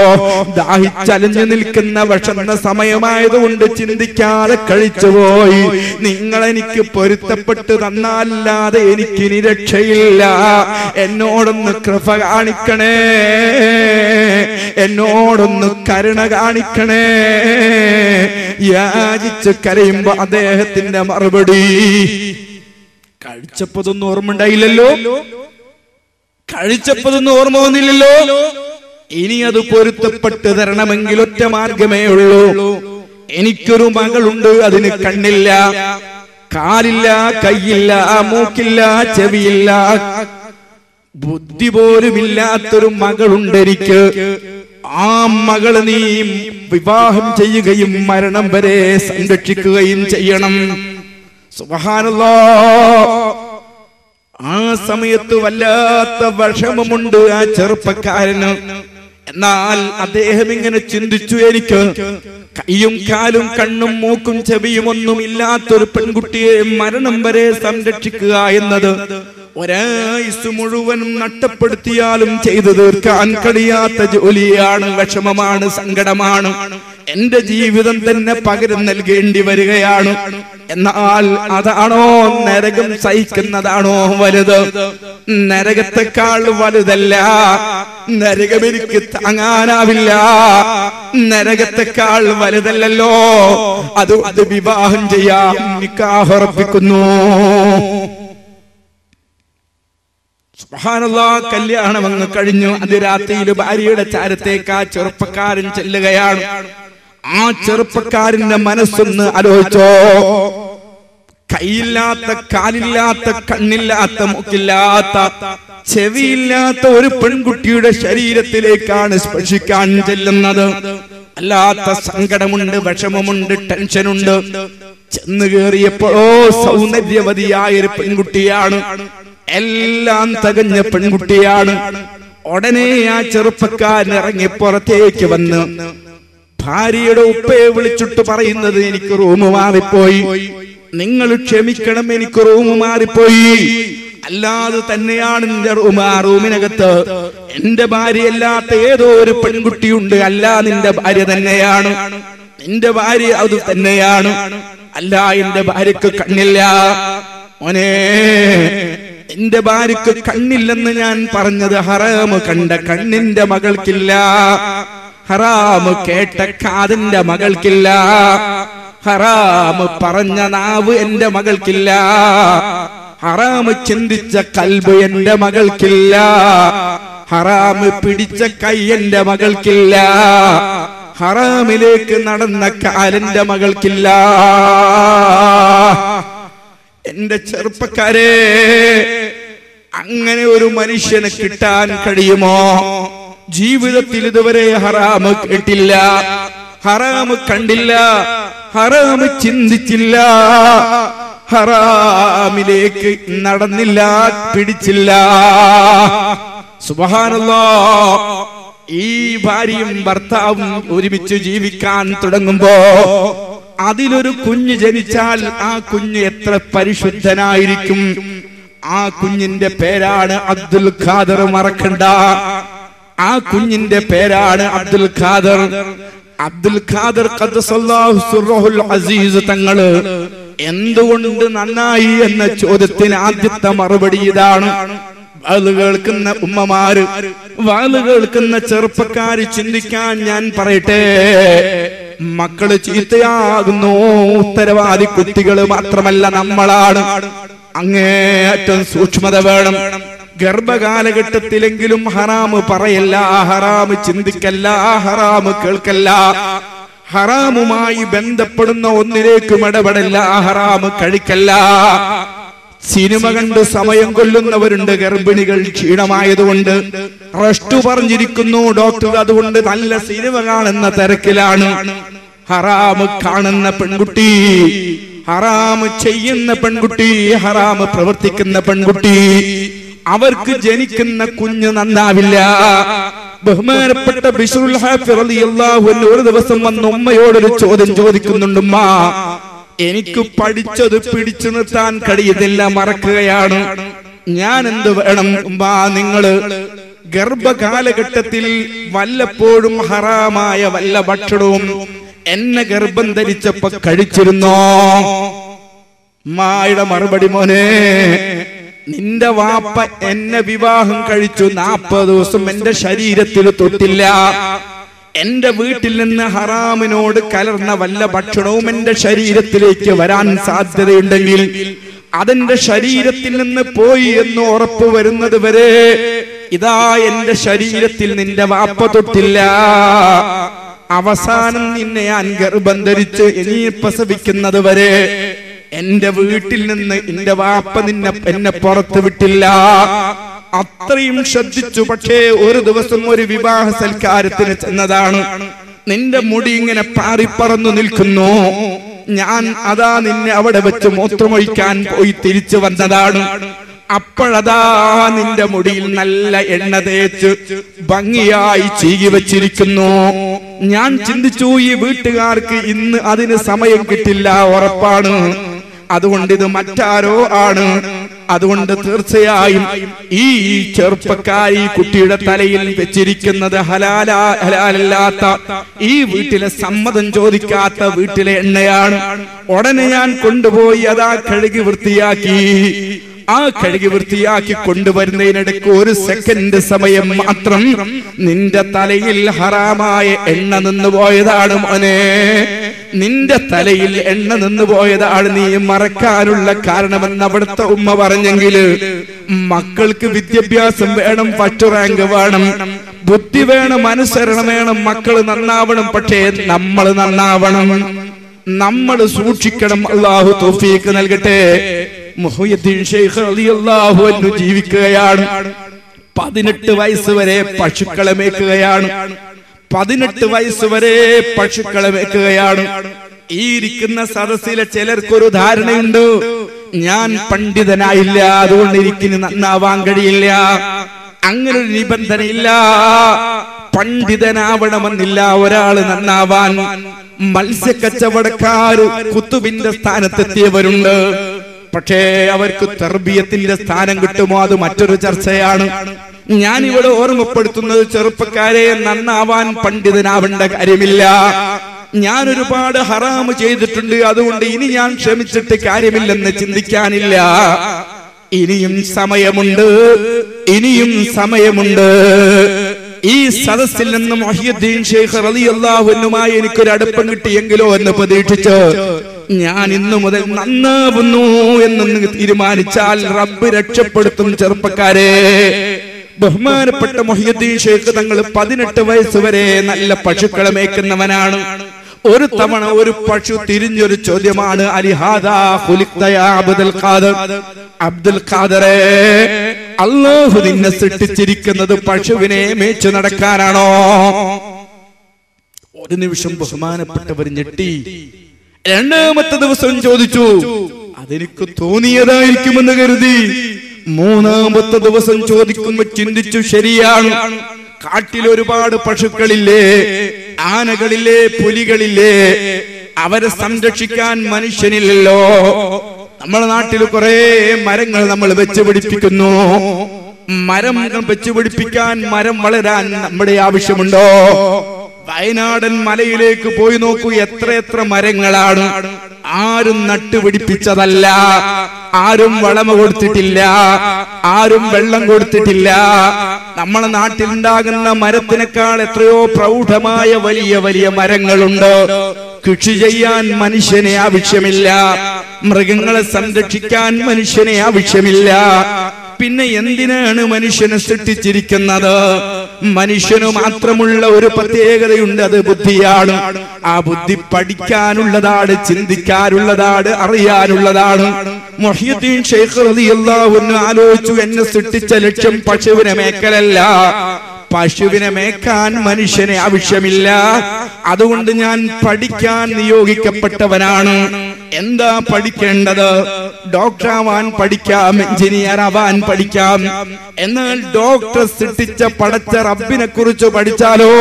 ദാഹിച്ചലഞ്ഞു നിൽക്കുന്ന വിഷന്ന സമയമായതുകൊണ്ട് ചിന്തിക്കാതെ കഴിച്ചുപോയി. നിങ്ങളെനിക്ക് പൊരുത്തപ്പെട്ട് തന്നാലല്ലാതെ എനിക്കിനി രക്ഷയില്ല. എന്നോടൊന്ന് കൃപ കാണിക്കണേ, എന്നോടൊന്ന് കരുണ കാണിക്കണേ. യാചിച്ച് കരയുമ്പോ അദ്ദേഹത്തിന്റെ മറുപടി, കഴിച്ചപ്പോതൊന്നും ഓർമ്മ ഉണ്ടായില്ലല്ലോ, കഴിച്ചപ്പോതൊന്നും ഓർമ്മ വന്നില്ലല്ലോ. ഇനി അത് പൊരുത്തപ്പെട്ട് തരണമെങ്കിൽ ഒറ്റ മാർഗമേ ഉള്ളൂ. എനിക്കൊരു മകളുണ്ട്, അതിന് കണ്ണില്ല, കാലില്ല, കൈയില്ല, മൂക്കില്ല, ചെവിയില്ല, ബുദ്ധി പോലുമില്ലാത്തൊരു മകളുണ്ട് എനിക്ക്. ആ മകള് നീ വിവാഹം ചെയ്യുകയും മരണം വരെ സംരക്ഷിക്കുകയും ചെയ്യണം. സുബ്ഹാനല്ലാഹ്. ആ സമയത്ത് വല്ലാത്ത വിഷമമുണ്ട് ആ ചെറുപ്പക്കാരന്. എന്നാൽ അദ്ദേഹം ഇങ്ങനെ ചിന്തിച്ചു, എനിക്ക് കൈയും കാലും കണ്ണും മൂക്കും ചെവിയും ഒന്നും ഇല്ലാത്തൊരു പെൺകുട്ടിയെ മരണം വരെ സംരക്ഷിക്കുക എന്നത് ഒരായുസ് മുഴുവനും നഷ്ടപ്പെടുത്തിയാലും ചെയ്തു തീർക്കാൻ കഴിയാത്ത ജോലിയാണ്. വിഷമമാണ്, സങ്കടമാണ്. എന്റെ ജീവിതം തന്നെ പകരം നൽകേണ്ടി വരികയാണ്. എന്നാൽ അതാണോ നരകം സഹിക്കുന്നതാണോ വലുത്? നരകത്തെക്കാൾ വലുതല്ല. നരകം എനിക്ക് താങ്ങാനാവില്ല. നരകത്തെക്കാൾ വലുതല്ലല്ലോ. അത് വിവാഹം ചെയ്യാൻ നിക്കാഹ് ഉറപ്പിക്കുന്നു. സുബ്ഹാനല്ലാഹ്. കല്യാണം അങ്ങ് കഴിഞ്ഞു. അത് രാത്രിയിൽ ഭാര്യയുടെ ചാരത്തേക്ക് ആ ചെറുപ്പക്കാരൻ ചെല്ലുകയാണ്. ആ ചെറുപ്പക്കാരന്റെ മനസ്സൊന്ന് ആലോചിച്ചോ. കൈയില്ലാത്ത, കാലില്ലാത്ത, കണ്ണില്ലാത്ത, മൂക്കില്ലാത്ത, ചെവിയില്ലാത്ത ഒരു പെൺകുട്ടിയുടെ ശരീരത്തിലേക്കാണ് സ്പർശിക്കാൻ ചെല്ലുന്നത്. അല്ലാത്ത സങ്കടമുണ്ട്, വിഷമമുണ്ട്, ടെൻഷനുണ്ട്. ചെന്ന് കയറിയപ്പോഴോ സൗന്ദര്യവതിയായൊരു പെൺകുട്ടിയാണ്, എല്ലാം തികഞ്ഞ പെൺകുട്ടിയാണ്. ഉടനെ ആ ചെറുപ്പക്കാരൻ ഇറങ്ങി പുറത്തേക്ക് വന്ന് ഭാര്യയുടെ ഉപ്പയെ വിളിച്ചിട്ട് പറയുന്നത്, എനിക്ക് റൂം മാറിപ്പോയി, നിങ്ങൾ ക്ഷമിക്കണം, എനിക്ക് റൂം മാറിപ്പോയി. അല്ലാതെ തന്നെയാണ് എന്റെ റൂം. ആ റൂമിനകത്ത് എന്റെ ഭാര്യയല്ലാത്ത ഏതോ ഒരു പെൺകുട്ടിയുണ്ട്. അല്ല, നിന്റെ ഭാര്യ തന്നെയാണ്, നിന്റെ ഭാര്യ അത് തന്നെയാണ്. അല്ല, എന്റെ ഭാര്യക്ക് കണ്ണില്ല, മോനെ, എന്റെ ഭാര്യക്ക് കണ്ണില്ലെന്ന് ഞാൻ പറഞ്ഞത് ഹറാമ് കണ്ട കണ്ണിന്റെ മകൾക്കില്ല, ഹറാമ് കേട്ട കാതിന്റെ മകൾക്കില്ല, ഹറാമ് പറഞ്ഞ നാവ് എന്റെ മകൾക്കില്ല, ഹറാമ് ചിന്തിച്ച കൽബ് എന്റെ മകൾക്കില്ല, ഹറാമ് പിടിച്ച കൈ എന്റെ മകൾക്കില്ല, ഹറാമിലേക്ക് നടന്ന കാലിന്റെ മകൾക്കില്ല. എന്റെ ചെറുപ്പക്കാരെ, അങ്ങനെ ഒരു മനുഷ്യന് കിട്ടാൻ കഴിയുമോ? ജീവിതത്തിൽ ഇതുവരെ ഹറാമ് കേട്ടില്ല, ഹറാമ് കണ്ടില്ല, ഹറാമ് ചിന്തിച്ചില്ല, ഹറാമിലേക്ക് നടന്നില്ല, പിടിച്ചില്ല. സുബ്ഹാനല്ലാഹ്. ഈ ഭാര്യയും ഭർത്താവും ഒരുമിച്ച് ജീവിക്കാൻ തുടങ്ങുമ്പോ അതിലൊരു കുഞ്ഞ് ജനിച്ചാൽ ആ കുഞ്ഞ് എത്ര പരിശുദ്ധനായിരിക്കും. ആ കുഞ്ഞിന്റെ പേരാണ് അബ്ദുൽ ഖാദർ. മറക്കണ്ട, ആ കുഞ്ഞിന്റെ പേരാണ് അബ്ദുൽ ഖാദർ. അബ്ദുൽ ഖാദർ ഖദ്ദസല്ലാഹു സിർറഹുൽ അസീസ് തങ്ങള് എന്തുകൊണ്ട് നന്നായി എന്ന ചോദ്യത്തിന് ആദ്യത്തെ മറുപടി ഇതാണ്. വാള് കേൾക്കുന്ന ഉമ്മമാര്, വാള് കേൾക്കുന്ന ചെറുപ്പക്കാര് ചിന്തിക്കാൻ ഞാൻ പറയട്ടെ, മക്കള് ചീത്തയാകുന്നു ഉത്തരവാദി കുട്ടികള് മാത്രമല്ല നമ്മളാണ്. അങ്ങേയറ്റം സൂക്ഷ്മത വേണം. ഗർഭകാലഘട്ടത്തിലെങ്കിലും ഹറാമ് പറയല്ല, ഹറാമ് ചിന്തിക്കല്ല, ഹറാമ് കേൾക്കല്ല, ഹറാമുമായി ബന്ധപ്പെടുന്ന ഒന്നിലേക്കും ഇടപെടല്ല, ഹറാമ് കഴിക്കല്ല. സിനിമ കണ്ട് സമയം കൊല്ലുന്നവരുണ്ട്. ഗർഭിണികൾ ക്ഷീണമായതുകൊണ്ട് റെസ്റ്റ് പറഞ്ഞിരിക്കുന്നു ഡോക്ടർ, അതുകൊണ്ട് നല്ല സിനിമ കാണുന്ന തിരക്കിലാണ്. ഹറാമ് കാണുന്ന പെൺകുട്ടി, ഹറാമ് ചെയ്യുന്ന പെൺകുട്ടി, ഹറാമ് പ്രവർത്തിക്കുന്ന പെൺകുട്ടി, അവർക്ക് ജനിക്കുന്ന കുഞ്ഞ് നന്നാവില്ല. ബഹുമാനപ്പെട്ട ബിശ്റുൽ ഹാഫിർ റളിയല്ലാഹു അൻഹു ഒരു ദിവസം വന്ന് ഉമ്മയോടൊരു ചോദ്യം ചോദിക്കുന്നുണ്ട്. ഉമ്മ, എനിക്ക് പഠിച്ചത് പിടിച്ചു നിർത്താൻ കഴിയുന്നില്ല, മറക്കുകയാണ്, ഞാൻ എന്ത് വേണം? ഉമ്മ, നിങ്ങള് ഗർഭകാലഘട്ടത്തിൽ വല്ലപ്പോഴും ഹറാമായ വല്ല ഭക്ഷണവും എന്നെ ഗർഭം ധരിച്ചപ്പോ കഴിച്ചിരുന്നോ? ഉമ്മയുടെ മറുപടി, മോനെ, നിന്റെ വാപ്പ എന്നെ വിവാഹം കഴിച്ചു, 40 ദിവസം എന്റെ ശരീരത്തിൽ തൊട്ടില്ല. എന്റെ വീട്ടിൽ നിന്ന് ഹറാമിനോട് കലർന്ന വല്ല ഭക്ഷണവും എന്റെ ശരീരത്തിലേക്ക് വരാൻ സാധ്യതയുണ്ടെങ്കിൽ അതെന്റെ ശരീരത്തിൽ നിന്ന് പോയി എന്ന് ഉറപ്പ് വരുന്നത് വരെ ഇതാ എന്റെ ശരീരത്തിൽ നിന്റെ വാപ്പ തൊട്ടില്ല. അവസാനം നിന്നെ ഞാൻ ഗർഭം ധരിച്ച് ഇനി പ്രസവിക്കുന്നത് വരെ എന്റെ വീട്ടിൽ നിന്ന് എന്റെ വാപ്പ എന്നെ പുറത്തു വിട്ടില്ല. അത്രയും ശ്രദ്ധിച്ചു. പക്ഷേ ഒരു ദിവസം ഒരു വിവാഹ സൽക്കാരത്തിന് ചെന്നതാണ്. നിന്റെ മുടി ഇങ്ങനെ പാറിപ്പറന്നു നിൽക്കുന്നു. ഞാൻ അതാ നിന്നെ അവിടെ വെച്ച് മൂത്രമൊഴിക്കാൻ പോയി തിരിച്ചു വന്നതാണ്. അപ്പോഴതാ നിന്റെ മുടിയിൽ നല്ല എണ്ണ തേച്ച് ഭംഗിയായി ചീകി വെച്ചിരിക്കുന്നു. ഞാൻ ചിന്തിച്ചു, ഈ വീട്ടുകാർക്ക് ഇന്ന് അതിന് സമയം കിട്ടില്ല, ഉറപ്പാണ്. അതുകൊണ്ട് ഇത് മറ്റാരോ ആണ്. അതുകൊണ്ട് തീർച്ചയായും ഈ ചെറുപ്പക്കാരി കുട്ടിയുടെ തലയിൽ വെച്ചിരിക്കുന്നത് ഹലാലല്ലാത്ത, ഈ വീട്ടിലെ സമ്മതം ചോദിക്കാത്ത വീട്ടിലെ എണ്ണയാണ്. ഉടനെ ഞാൻ കൊണ്ടുപോയി അതാ കഴുകി വൃത്തിയാക്കി. ആ കഴുകി വൃത്തിയാക്കി കൊണ്ടുവരുന്നതിനിടയ്ക്ക് ഒരു സെക്കൻഡ് സമയം മാത്രം നിന്റെ തലയിൽ ഹറാമായ എണ്ണ നിന്ന് പോയതാണ് മോനെ. നിന്റെ തലയിൽ എണ്ണ നിന്ന് പോയതാണ്. നീ മറക്കാനുള്ള കാരണമെന്ന് അവിടുത്തെ ഉമ്മ പറഞ്ഞെങ്കിൽ, മക്കൾക്ക് വിദ്യാഭ്യാസം വേണം, ഫസ്റ്റ് റാങ്ക് വേണം, ബുദ്ധി വേണം, അനുസരണം വേണം, മക്കൾ നന്നാവണം. പക്ഷേ നമ്മൾ നന്നാവണം, നമ്മൾ സൂക്ഷിക്കണം. അല്ലാഹു തൗഫീഖ് നൽകട്ടെ. മുഹയ്യിദ്ദീൻ ശൈഖ് റളിയല്ലാഹു അൻഹു ജീവിക്കുകയാണ്. 18 വയസ്സ് വരെ പശുക്കളെ മേക്കുകയാണ്. 18 വയസ്സ് വരെ പശുക്കളെ മേക്കുകയാണ്. ഈ ഇരിക്കുന്ന സദസ്സിലെ ചിലർക്കൊരു ധാരണയുണ്ട്, ഞാൻ പണ്ഡിതനായില്ല, അതുകൊണ്ട് എനിക്ക് നന്നാവാൻ കഴിയില്ല. അങ്ങനെ ഒരു നിബന്ധനയില്ല. പണ്ഡിതനാവണമെന്നില്ല ഒരാള് നന്നാവാൻ. മത്സ്യക്കച്ചവടക്കാര് കുത്തുബിന്റെ സ്ഥാനത്തെത്തിയവരുണ്ട്. പക്ഷേ അവർക്ക് തർബിയത്തിന്റെ സ്ഥാനം കിട്ടുമോ, അത് മറ്റൊരു ചർച്ചയാണ്. ഞാനിവിടെ ഓർമ്മപ്പെടുത്തുന്നത്, ചെറുപ്പക്കാരെ, നന്നാവാൻ പണ്ഡിതനാവേണ്ട കാര്യമില്ല. ഞാൻ ഒരുപാട് ഹറാമ് ചെയ്തിട്ടുണ്ട്, അതുകൊണ്ട് ഇനി ഞാൻ ക്ഷമിച്ചിട്ട് കാര്യമില്ലെന്ന് ചിന്തിക്കാനില്ല. ഇനിയും സമയമുണ്ട്, ഇനിയും സമയമുണ്ട്. ഈ സദസ്സിൽ നിന്ന് മുഹ്യിദ്ദീൻ ശൈഖ് റളിയല്ലാഹു അൻഹുമായി എനിക്കൊരു അടുപ്പം കിട്ടിയെങ്കിലോ എന്ന് പ്രതീക്ഷിച്ച് ഞാൻ ഇന്നു മുതൽ നന്നാവുന്നു എന്ന് തീരുമാനിച്ചാൽ റബ്ബ് രക്ഷപ്പെടുത്തും. ചെറുപ്പക്കാരെ, ബഹുമാനപ്പെട്ട മുഹ്യിദ്ദീൻ ശൈഖ് തങ്ങൾ 18 വയസ്സ് വരെ നല്ല പശുക്കളെ മേയ്ക്കുന്നവനാണ്. ഒരു തവണ ഒരു പശു തിരിഞ്ഞൊരു ചോദ്യമാണ്, അലിഹാദാ ഖുലിഖ്ത യാ അബ്ദുൽ ഖാദിർ, അബ്ദുൽ ഖാദിറേ, അല്ലാഹു നിന്നെ സൃഷ്ടിച്ചിരിക്കുന്നത് പശുവിനെ മേച്ചു നടക്കാനാണോ? ഒരു നിമിഷം ബഹുമാനപ്പെട്ടവർ ഞെട്ടി. രണ്ടാമത്തെ ദിവസം ചോദിച്ചു, അതെനിക്ക് തോന്നിയതായിരിക്കുമെന്ന് കരുതി. മൂന്നാമത്തെ ദിവസം ചോദിക്കുമ്പോ ചിന്തിച്ചു, ശരിയാണ്, കാട്ടിൽ ഒരുപാട് പശുക്കളില്ലേ, ആനകളില്ലേ, പുലികളില്ലേ, അവരെ സംരക്ഷിക്കാൻ മനുഷ്യനില്ലല്ലോ. നമ്മുടെ നാട്ടിൽ കുറെ മരങ്ങൾ നമ്മൾ വെച്ച് പിടിപ്പിക്കുന്നു. മരം വെച്ച് പിടിപ്പിക്കാൻ, മരം വളരാൻ നമ്മുടെ ആവശ്യമുണ്ടോ? വയനാടൻ മലയിലേക്ക് പോയി നോക്കൂ, എത്ര മരങ്ങളാണ്. ആരും നട്ടുപിടിപ്പിച്ചതല്ല, ആരും വളമ കൊടുത്തിട്ടില്ല, ആരും വെള്ളം കൊടുത്തിട്ടില്ല. നമ്മളെ നാട്ടിലുണ്ടാകുന്ന മരത്തിനേക്കാൾ എത്രയോ പ്രൗഢമായ വലിയ വലിയ മരങ്ങളുണ്ട്. കൃഷി ചെയ്യാൻ മനുഷ്യനെ ആവശ്യമില്ല, മൃഗങ്ങളെ സംരക്ഷിക്കാൻ മനുഷ്യനെ ആവശ്യമില്ല. പിന്നെ എന്തിനാണ് മനുഷ്യനെ സൃഷ്ടിച്ചിരിക്കുന്നത്? മനുഷ്യന് മാത്രമുള്ള ഒരു പ്രത്യേകതയുണ്ട്, അത് ബുദ്ധിയാണ്. ആ ബുദ്ധി പഠിക്കാനുള്ളതാണ്, ചിന്തിക്കാനുള്ളതാണ്, അറിയാനുള്ളതാണ്. മുഹ്യിദ്ദീൻ ശൈഖ് റളിയല്ലാഹു അൻഹു ആലോചിച്ചു, എന്നെ സൃഷ്ടിച്ച ലക്ഷ്യം പശുവിനെ മേക്കലല്ല, പശുവിനെ മേക്കാൻ മനുഷ്യനെ ആവശ്യമില്ല. അതുകൊണ്ട് ഞാൻ പഠിക്കാൻ നിയോഗിക്കപ്പെട്ടവനാണ്. എന്താ പഠിക്കേണ്ടത്? ഡോക്ടർ ആവാൻ പഠിക്കാം, എഞ്ചിനീയർ ആവാൻ പഠിക്കാം. എന്നാൽ ഡോക്ടർ സൃഷ്ടിച്ച പടച്ച റബ്ബിനെ കുറിച്ച് പഠിച്ചാലോ?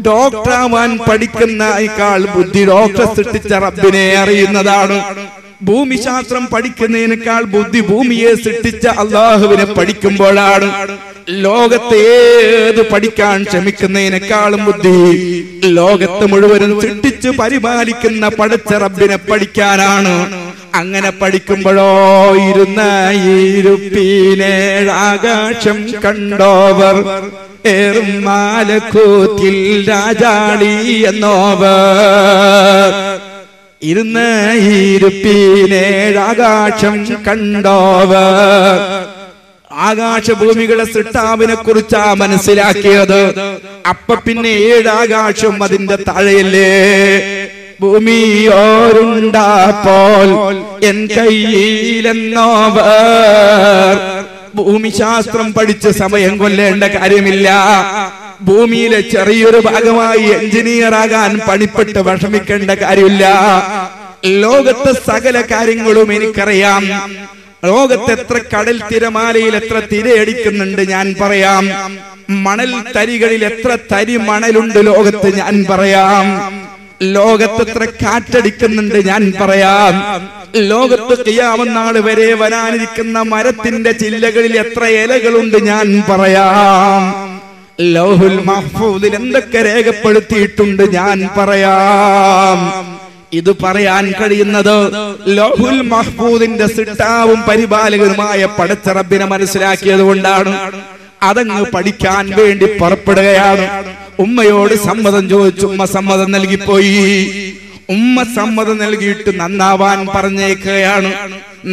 ഡോക്ടർ ആവാൻ പഠിക്കുന്നതിനേക്കാൾ ബുദ്ധി ഡോക്ടർ സൃഷ്ടിച്ച റബ്ബിനെ അറിയുന്നതാണ്. ഭൂമിശാസ്ത്രം പഠിക്കുന്നതിനേക്കാൾ ബുദ്ധി ഭൂമിയെ സൃഷ്ടിച്ച അല്ലാഹുവിനെ പഠിക്കുമ്പോഴാണ്. ലോകത്തെ ഏത് പഠിക്കാൻ ശ്രമിക്കുന്നതിനേക്കാളും ബുദ്ധി ലോകത്ത് മുഴുവനും സൃഷ്ടിച്ച് പരിപാലിക്കുന്ന പടച്ച റബ്ബിനെ പഠിക്കാനാണ്. അങ്ങനെ പഠിക്കുമ്പോഴോ, ഇരുന്ന ഇരുപ്പിനേഴാകാശം കണ്ടോവർ, ഏറും മാലക്കൂത്തിൽ രാജാളി എന്നോവർ. ഇരുന്ന ഇരുപ്പിനേഴാകാശം കണ്ടോവർ, ആകാശഭൂമികളെ സൃഷ്ടാവിനെ കുറിച്ചാ മനസ്സിലാക്കിയത്. അപ്പൊ പിന്നെ 7 ആകാശം അതിന്റെ താഴെയല്ലേ? ഭൂമിയോരുണ്ടാപ്പോൾ എൻ കയ്യിലെന്നോവർ. ഭൂമിശാസ്ത്രം പഠിച്ച് സമയം കൊല്ലേണ്ട കാര്യമില്ല. ഭൂമിയിലെ ചെറിയൊരു ഭാഗമായി എഞ്ചിനീയർ ആകാൻ പണിപ്പെട്ട് വിഷമിക്കേണ്ട കാര്യമില്ല. ലോകത്തെ സകല കാര്യങ്ങളും എനിക്കറിയാം. ലോകത്ത് എത്ര കടൽ തിരമാലയിൽ എത്ര തിരയടിക്കുന്നുണ്ട് ഞാൻ പറയാം. മണൽ തരികളിൽ എത്ര തരി മണലുണ്ട് ലോകത്ത് ഞാൻ പറയാം. ലോകത്ത് എത്ര കാറ്റടിക്കുന്നുണ്ട് ഞാൻ പറയാം. ലോകത്ത് ഖിയാമത്ത് നാൾ വരെ വരാനിരിക്കുന്ന മരത്തിന്റെ ചില്ലകളിൽ എത്ര ഇലകളുണ്ട് ഞാൻ പറയാം. ലൗഹുൽ മഹ്ഫൂദിൽ എന്തൊക്കെ രേഖപ്പെടുത്തിയിട്ടുണ്ട് ഞാൻ പറയാം. ഇത് പറയാൻ കഴിയുന്നത് ലൗഹുൽ മഹ്ഫൂദിന്റെ സൃഷ്ടാവും പരിപാലകനുമായ പടച്ച റബ്ബിനെ മനസ്സിലാക്കിയത് കൊണ്ടാണ്. അതങ്ങ് പഠിക്കാൻ വേണ്ടി പുറപ്പെടുകയാണ്. ഉമ്മയോട് സമ്മതം ചോദിച്ചു, ഉമ്മ സമ്മതം നൽകിപ്പോയി. ഉമ്മ സമ്മതം നൽകിയിട്ട് നന്നാവാൻ പറഞ്ഞേക്കുകയാണ്.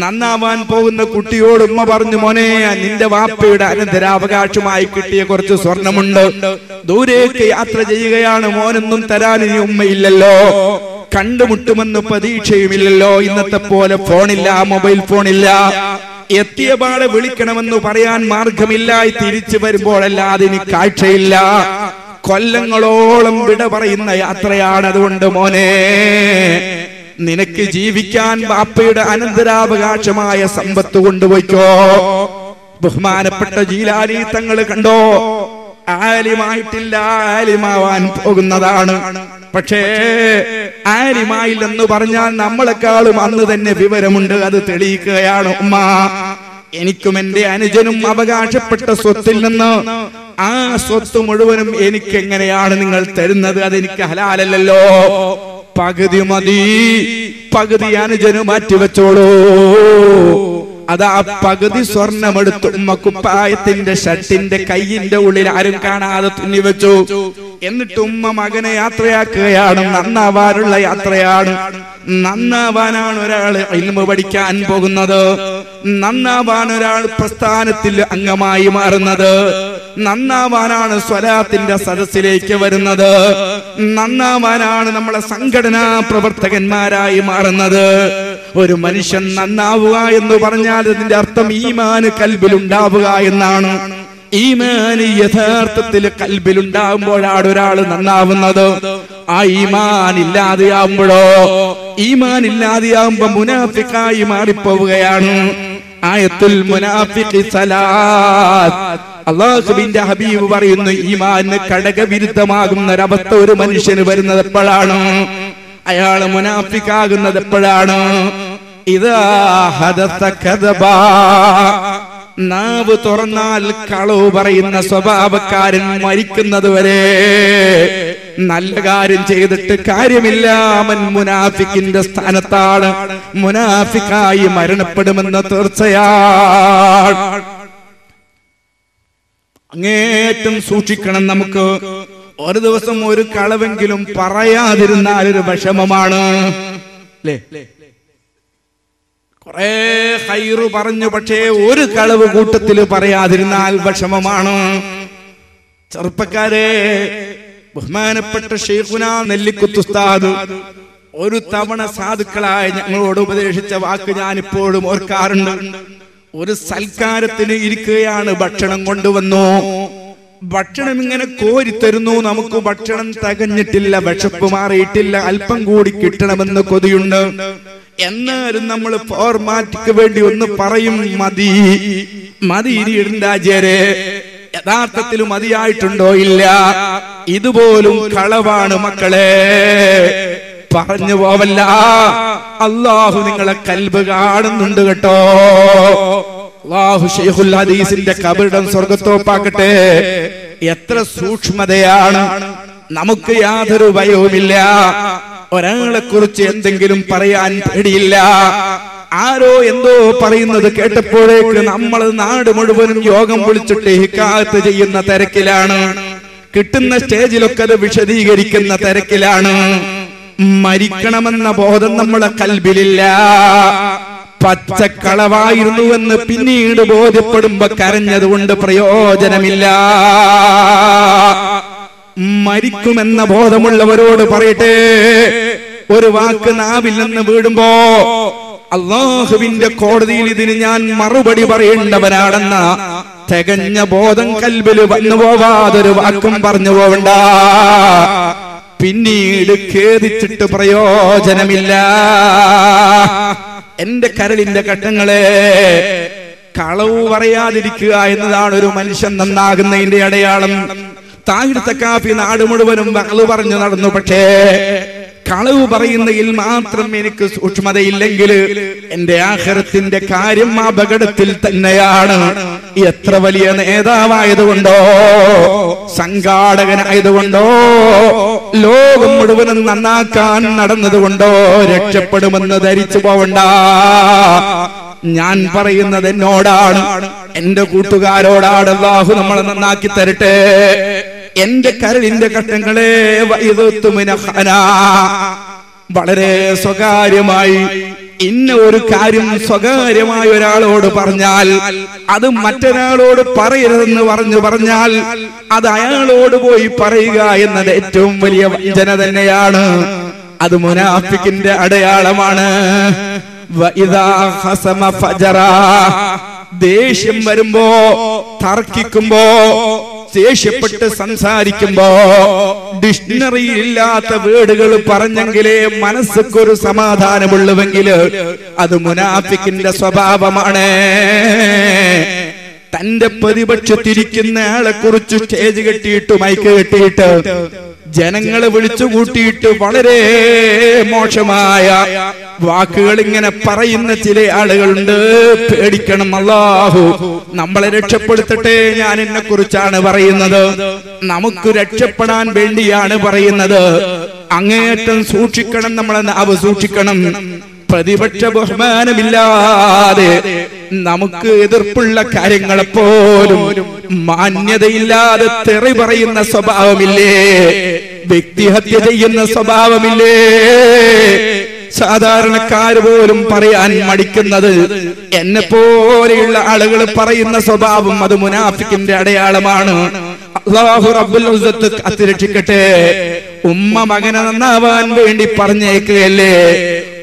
നന്നാവാൻ പോകുന്ന കുട്ടിയോട് ഉമ്മ പറഞ്ഞു, മോനെ, നിന്റെ വാപ്പയുടെ അനന്തരാവകാശമായി കിട്ടിയ കുറച്ച് സ്വർണമുണ്ട്, ദൂരേക്ക് യാത്ര ചെയ്യുകയാണ്, മോനൊന്നും തരാൻ ഇനി ഉമ്മയില്ലല്ലോ, കണ്ടുമുട്ടുമെന്ന് പ്രതീക്ഷയുമില്ലല്ലോ. ഇന്നത്തെ പോലെ ഫോണില്ല, മൊബൈൽ ഫോണില്ല. എത്തിയ പാടെ വിളിക്കണമെന്ന് പറയാൻ മാർഗമില്ല. തിരിച്ചു വരുമ്പോഴല്ലാതെ ഇനി കാഴ്ചയില്ല. കൊല്ലങ്ങളോളം വിട പറയുന്ന യാത്രയാണ്. അതുകൊണ്ട് മോനെ, നിനക്ക് ജീവിക്കാൻ ബാപ്പയുടെ അനന്തരാവകാശമായ സമ്പത്ത് കൊണ്ടുപോയിക്കോ. ബഹുമാനപ്പെട്ട ജീലാനി തങ്ങൾ കണ്ടോ, ആലിമായിട്ടില്ല, ആലിമാവാൻ പോകുന്നതാണ്. പക്ഷേ ആലിമായില്ലെന്ന് പറഞ്ഞാൽ നമ്മളെക്കാളും അന്ന് തന്നെ വിവരമുണ്ട്. അത് തെളിയിക്കുകയാണ് ഉമ്മ. എനിക്കും എന്റെ അനുജനും അവകാശപ്പെട്ട സ്വത്തിൽ നിന്ന് ആ സ്വത്ത് മുഴുവനും എനിക്ക് എങ്ങനെയാണ് നിങ്ങൾ തരുന്നത്? അതെനിക്ക് ഹലാലല്ലല്ലോ. പകുതി മതി, പകുതി അനുജന് മാറ്റിവെച്ചോളൂ. അതാ പകുതി സ്വർണ്ണമെടുത്ത് ഉമ്മക്കുപ്പായത്തിന്റെ ഷർട്ടിന്റെ കയ്യിന്റെ ഉള്ളിൽ ആരും കാണാതെ തുന്നിവെച്ചു. എന്നിട്ട് ഉമ്മ മകനെ യാത്രയാക്കുകയാണ്. നന്നാവാനുള്ള യാത്രയാണ്. നന്നാവാനാണ് ഒരാൾ ഇൽമു പഠിക്കാൻ പോകുന്നത്. നന്നാവാൻ ഒരാൾ പ്രസ്ഥാനത്തിൽ അംഗമായി മാറുന്നത്. നന്നാവാനാണ് സ്വലാത്തിന്റെ സദസ്സിലേക്ക് വരുന്നത്. നന്നാവാനാണ് നമ്മളെ സംഘടനാ പ്രവർത്തകന്മാരായി മാറുന്നത്. ഒരു മനുഷ്യൻ നന്നാവുക എന്ന് പറഞ്ഞാൽ അതിന്റെ അർത്ഥം ഈമാന് കൽബിലുണ്ടാവുക എന്നാണ്. ഈമാന് യഥാർത്ഥത്തിൽ കൽബിലുണ്ടാവുമ്പോഴാണ് ഒരാൾ നന്നാവുന്നത്. ആ ഈമാൻ ഇല്ലാതെയാവുമ്പോഴോ, ഈമാൻ ഇല്ലാതെയാവുമ്പോ മുനാഫിക്കായി മാറിപ്പോവുകയാണ്. ആയത്തുൽ മുനാഫിഖി സലാത്ത്, അല്ലാഹുവിന്റെ ഹബീബ് പറയുന്നു, ഈമാന് ഘടകവിരുദ്ധമാകുന്ന ഒരവസ്ഥ ഒരു മനുഷ്യന് വരുന്നത് എപ്പോഴാണ്? അയാള് മുനാഫിക്കാകുന്നത് എപ്പോഴാണ്? ഇദാ ഹദസ കദബാ, നാവ് തുറന്നാൽ കളവ് പറയുന്ന സ്വഭാവക്കാരൻ മരിക്കുന്നത് വരെ നല്ല കാര്യം ചെയ്തിട്ട് കാര്യമില്ല. അവൻ മുനാഫിക്കിന്റെ സ്ഥാനത്താണ്, മുനാഫിക്കായി മരണപ്പെടുമെന്ന് തീർച്ചയാണ്. അങ്ങേറ്റം സൂക്ഷിക്കണം. നമുക്ക് ഒരു ദിവസം ഒരു കളവെങ്കിലും പറയാതിരുന്നാൽ ഒരു വിഷമമാണ് അല്ലേ? കുറെ ഹൈറ് പറഞ്ഞു, പക്ഷേ ഒരു കളവ് കൂട്ടത്തിൽ പറയാതിരുന്നാൽ വിഷമമാണ്. ചെറുപ്പക്കാരെ, ബഹുമാനപ്പെട്ട ശൈഖുനാ നെല്ലിക്കുത്ത് ഉസ്താദ് ഒരു തവണ സാധുക്കളായ ഞങ്ങളോട് ഉപദേശിച്ച വാക്ക് ഞാൻ ഇപ്പോഴും ഓർക്കാറുണ്ട്. ഒരു സൽക്കാരത്തിന് ഇരിക്കുകയാണ്, ഭക്ഷണം കൊണ്ടുവന്നു. ഭക്ഷണം ഇങ്ങനെ കോരിത്തരുന്നു. നമുക്ക് ഭക്ഷണം തികഞ്ഞിട്ടില്ല, വിശപ്പ് മാറിയിട്ടില്ല, അല്പം കൂടി കിട്ടണമെന്ന് കൊതിയുണ്ട്. എന്നാലും നമ്മൾ ഫോർമാറ്റിക്ക് വേണ്ടി ഒന്ന് പറയും, മതി മതി ഇരിണ്ടാജരെ. യഥാർത്ഥത്തിൽ മതിയായിട്ടുണ്ടോ? ഇല്ല. ഇതുപോലും കളവാണ് മക്കളെ. പറഞ്ഞു പോവല്ല, അല്ലാഹു നിങ്ങളെ കൽബ് കാണുന്നുണ്ട് കേട്ടോ. അല്ലാഹു ശൈഖുൽ ഹദീസിന്റെ കബറിടം സ്വർഗ്ഗത്തോപ്പാക്കട്ടെ. എത്ര സൂക്ഷ്മതയാണ്. നമുക്ക് യാതൊരു ഭയവുമില്ല. ഒരാളെ കുറിച്ച് എന്തെങ്കിലും പറയാൻ പേടിയില്ല. ആരോ എന്തോ പറയുന്നത് കേട്ടപ്പോഴേക്ക് നമ്മൾ നാട് മുഴുവനും യോഗം വിളിച്ചിട്ട് ഹിക്കായത്ത് ചെയ്യുന്ന തിരക്കിലാണ്. കിട്ടുന്ന സ്റ്റേജിലൊക്കെ അത് വിശദീകരിക്കുന്ന തിരക്കിലാണ്. മരിക്കണമെന്ന ബോധം നമ്മളെ കൽബിലില്ല. പച്ചക്കളവായിരുന്നുവെന്ന് പിന്നീട് ബോധ്യപ്പെടുമ്പോ കരഞ്ഞതുകൊണ്ട് പ്രയോജനമില്ല. മരിക്കുമെന്ന ബോധമുള്ളവരോട് പറയട്ടെ, ഒരു വാക്ക് നാവിൽ നിന്ന് വീടുമ്പോ അല്ലാഹുവിന്റെ കോടതിയിൽ ഇതിന് ഞാൻ മറുപടി പറയേണ്ടവനാണെന്ന തികഞ്ഞ ബോധം കൽബിൽ വന്നു പോവാതൊരു വാക്കും പറഞ്ഞു പോവണ്ട. പിന്നീട് ഖേദിച്ചിട്ട് പ്രയോജനമില്ല. എന്റെ കരളിന്റെ ഘട്ടങ്ങളെ, കളവ് പറയാതിരിക്കുക എന്നതാണ് ഒരു മനുഷ്യൻ നന്നാകുന്നതിന്റെ അടയാളം. താഹിർ സഖാഫി നാട് മുഴുവനും കളവ് പറഞ്ഞു നടന്നു. പക്ഷേ കളവ് പറയുന്നതിൽ മാത്രം എനിക്ക് സൂക്ഷ്മതയില്ലെങ്കിൽ എന്റെ ആഖിറത്തിന്റെ കാര്യം അപകടത്തിൽ തന്നെയാണ്. എത്ര വലിയ നേതാവായതുകൊണ്ടോ, സംഘാടകനായതുകൊണ്ടോ, ലോകം മുഴുവനും നന്നാക്കാൻ നടന്നതുകൊണ്ടോ രക്ഷപ്പെടുമെന്ന് ധരിച്ചു പോവണ്ട. ഞാൻ പറയുന്നത് എന്നോടാണ്, എന്റെ കൂട്ടുകാരോടാണ്. അല്ലാഹു നമ്മളെ നന്നാക്കി തരട്ടെ. എന്റെ കരളിന്റെ ഘട്ടങ്ങളെ, വളരെ സ്വകാര്യമായി ഇന്ന ഒരു കാര്യം സ്വകാര്യമായ ഒരാളോട് പറഞ്ഞാൽ അത് മറ്റൊരാളോട് പറയരുതെന്ന് പറഞ്ഞാൽ അത് അയാളോട് പോയി പറയുക എന്നത് ഏറ്റവും വലിയ വഞ്ചന തന്നെയാണ്. അത് മുനാഫിക്കിന്റെ അടയാളമാണ്. ദേഷ്യം വരുമ്പോ, തർക്കിക്കുമ്പോ, ദേഷ്യപ്പെട്ട് സംസാരിക്കുമ്പോ ഡിക്ഷണറിയിൽ ഇല്ലാത്ത വേർഡുകൾ പറഞ്ഞെങ്കിലേ മനസ്സൊരു സമാധാനമുള്ളുവെങ്കിൽ അത് മുനാഫിക്കിന്റെ സ്വഭാവമാണ്. തന്റെ പ്രതിപക്ഷത്തിരിക്കുന്ന ആളെ കുറിച്ച് സ്റ്റേജ് കെട്ടിയിട്ട് മൈക്ക് കെട്ടിയിട്ട് ജനങ്ങളെ വിളിച്ചു കൂട്ടിയിട്ട് വളരെ മോശമായ വാക്കുകൾ ഇങ്ങനെ പറയുന്ന ചില ആളുകളുണ്ട്. പേടിക്കണം, അല്ലാഹു നമ്മളെ രക്ഷപ്പെടുത്തട്ടെ. ഞാൻ എന്നെ കുറിച്ചാണ് പറയുന്നത്, നമുക്ക് രക്ഷപ്പെടാൻ വേണ്ടിയാണ് പറയുന്നത്. അങ്ങേയറ്റം സൂക്ഷിക്കണം, നമ്മളെ നാവ് സൂക്ഷിക്കണം. പ്രതിപക്ഷ ബഹുമാനമില്ലാതെ നമുക്ക് എതിർപ്പുള്ള കാര്യങ്ങളെപ്പോലും മാന്യതയില്ലാതെ തെറി പറയുന്ന സ്വഭാവമില്ലേ? വ്യക്തിഹത്യ ചെയ്യുന്ന സ്വഭാവമില്ലേ? സാധാരണക്കാർ പോലും പറയാൻ മടിക്കുന്നത് എന്നെ പോലെയുള്ള ആളുകൾ പറയുന്ന സ്വഭാവം അത് മുനാഫിക്കിന്റെ അടയാളമാണ്. അല്ലാഹു റബ്ബുൽ ഇസ്സത്ത് കാത്തുരക്ഷിക്കട്ടെ. ഉമ്മ മകനെ നന്നാവാൻ വേണ്ടി പറഞ്ഞേക്കുകയല്ലേ?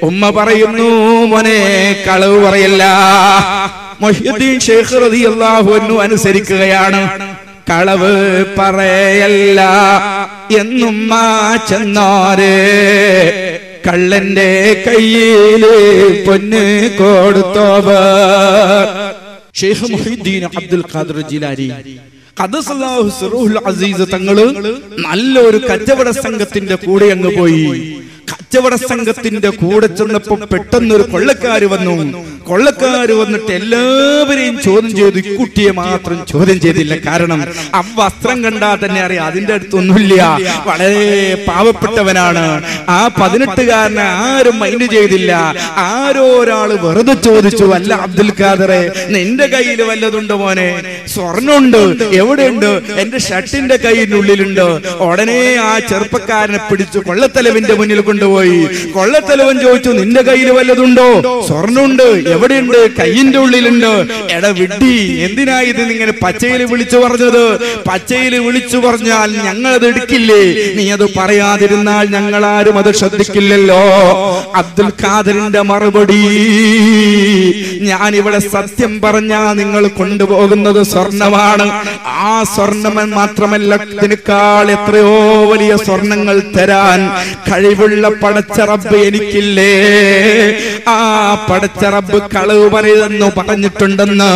ഉമ്മ പറയുന്നു, മോനെ കളവ് പറയല്ല. മുഹ്യിദ്ദീൻ ശൈഖ് റളിയല്ലാഹു അൻഹു അനുസരിക്കുകയാണ്. കളവ് പറയല്ല എന്നുമ്മ ചെന്നാരെ, കള്ളന്റെ കയ്യില് പൊന്ന് കൊടുത്തോവർ. ശൈഖ് മുഹ്യിദ്ദീൻ അബ്ദുൽ ഖാദിർ ജിലാനി ഖദ്ദസല്ലാഹു സിർറുൽ അസീസ് തങ്ങള് നല്ലൊരു കച്ചവട സംഘത്തിന്റെ കൂടെ അങ്ങ് പോയി. കച്ചവട സംഘത്തിന്റെ കൂടെ ചെന്നപ്പോ പെട്ടെന്നൊരു കൊള്ളക്കാര് വന്നു. കൊള്ളക്കാര് വന്നിട്ട് എല്ലാവരെയും ചോദ്യം ചെയ്തു. ഇക്കുട്ടിയെ മാത്രം ചോദ്യം ചെയ്തില്ല. കാരണം ആ വസ്ത്രം കണ്ടാൽ തന്നെ അറിയാം അതിന്റെ അടുത്തൊന്നുമില്ല, വളരെ പാവപ്പെട്ടവനാണ്. ആ 18കാരനെ ആരും മൈൻഡ് ചെയ്തില്ല. ആരോ ഒരാള് വെറുതെ ചോദിച്ചു, അല്ല അബ്ദുൽ ഖാദറെ, നിന്റെ കയ്യിൽ വല്ലതുണ്ടോ മോനെ? സ്വർണ്ണുണ്ട്. എവിടെയുണ്ട്? എന്റെ ഷർട്ടിന്റെ കയ്യിനുള്ളിലുണ്ട്. ഉടനെ ആ ചെറുപ്പക്കാരനെ പിടിച്ചു കൊള്ളത്തലവിന്റെ മുന്നിൽ കൊണ്ടുപോയി. കൊള്ളത്തലവൻ ചോദിച്ചു, നിന്റെ കയ്യിൽ വല്ലതുണ്ടോ? സ്വർണ്ണുണ്ട്. എവിടെയുണ്ട്? കയ്യിന്റെ ഉള്ളിലുണ്ട്. എടാ വിഡ്ഢി, എന്തിനാ ഇത് ഇങ്ങനെ പച്ചയിൽ വിളിച്ചു പറഞ്ഞത്? പച്ചയിൽ വിളിച്ചു പറഞ്ഞാൽ ഞങ്ങൾ അത് എടുക്കില്ലേ? നീ അത് പറയാതിരുന്നാൽ ഞങ്ങൾ ആരും അത് ശ്രദ്ധിക്കില്ലല്ലോ. അബ്ദുൽ ഖാദറിന്റെ മറുപടി, ഞാൻ ഇവിടെ സത്യം പറഞ്ഞാ നിങ്ങൾ കൊണ്ടുപോകുന്നത് സ്വർണമാണ്. ആ സ്വർണം മാത്രമല്ല, ഇതിനേക്കാൾ എത്രയോ വലിയ സ്വർണങ്ങൾ തരാൻ കഴിവുള്ള പടച്ച റബ്ബ് എനിക്കില്ലേ? ആ പടച്ച റബ്ബ് കളവ് പറയതെന്ന് പറഞ്ഞിട്ടുണ്ടെന്ന്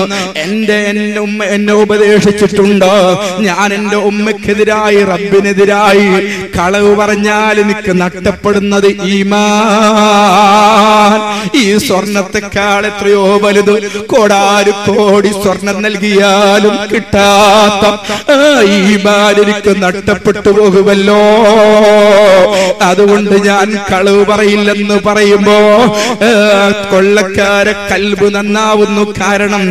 എന്റെ ഉമ്മ എന്നെ ഉപദേശിച്ചിട്ടുണ്ട്. ഞാൻ എന്റെ ഉമ്മക്കെതിരായി, റബ്ബിനെതിരായി കളവ് പറഞ്ഞാൽ എനിക്ക് നഷ്ടപ്പെടുന്നത് ഈമാൻ. ഈ സ്വർണത്തെക്കാൾ എത്രയോ വലുത് കോടാനുകോടി സ്വർണം നൽകിയാലും കിട്ടാത്ത ഈമാൻ എനിക്ക് നഷ്ടപ്പെട്ടു പോകുമല്ലോ. അതുകൊണ്ട് ഞാൻ കളവ് പറയില്ലെന്ന് പറയുമ്പോ കൊള്ളക്കാരെ കൽബ് നന്നാവുന്നു. കാരണം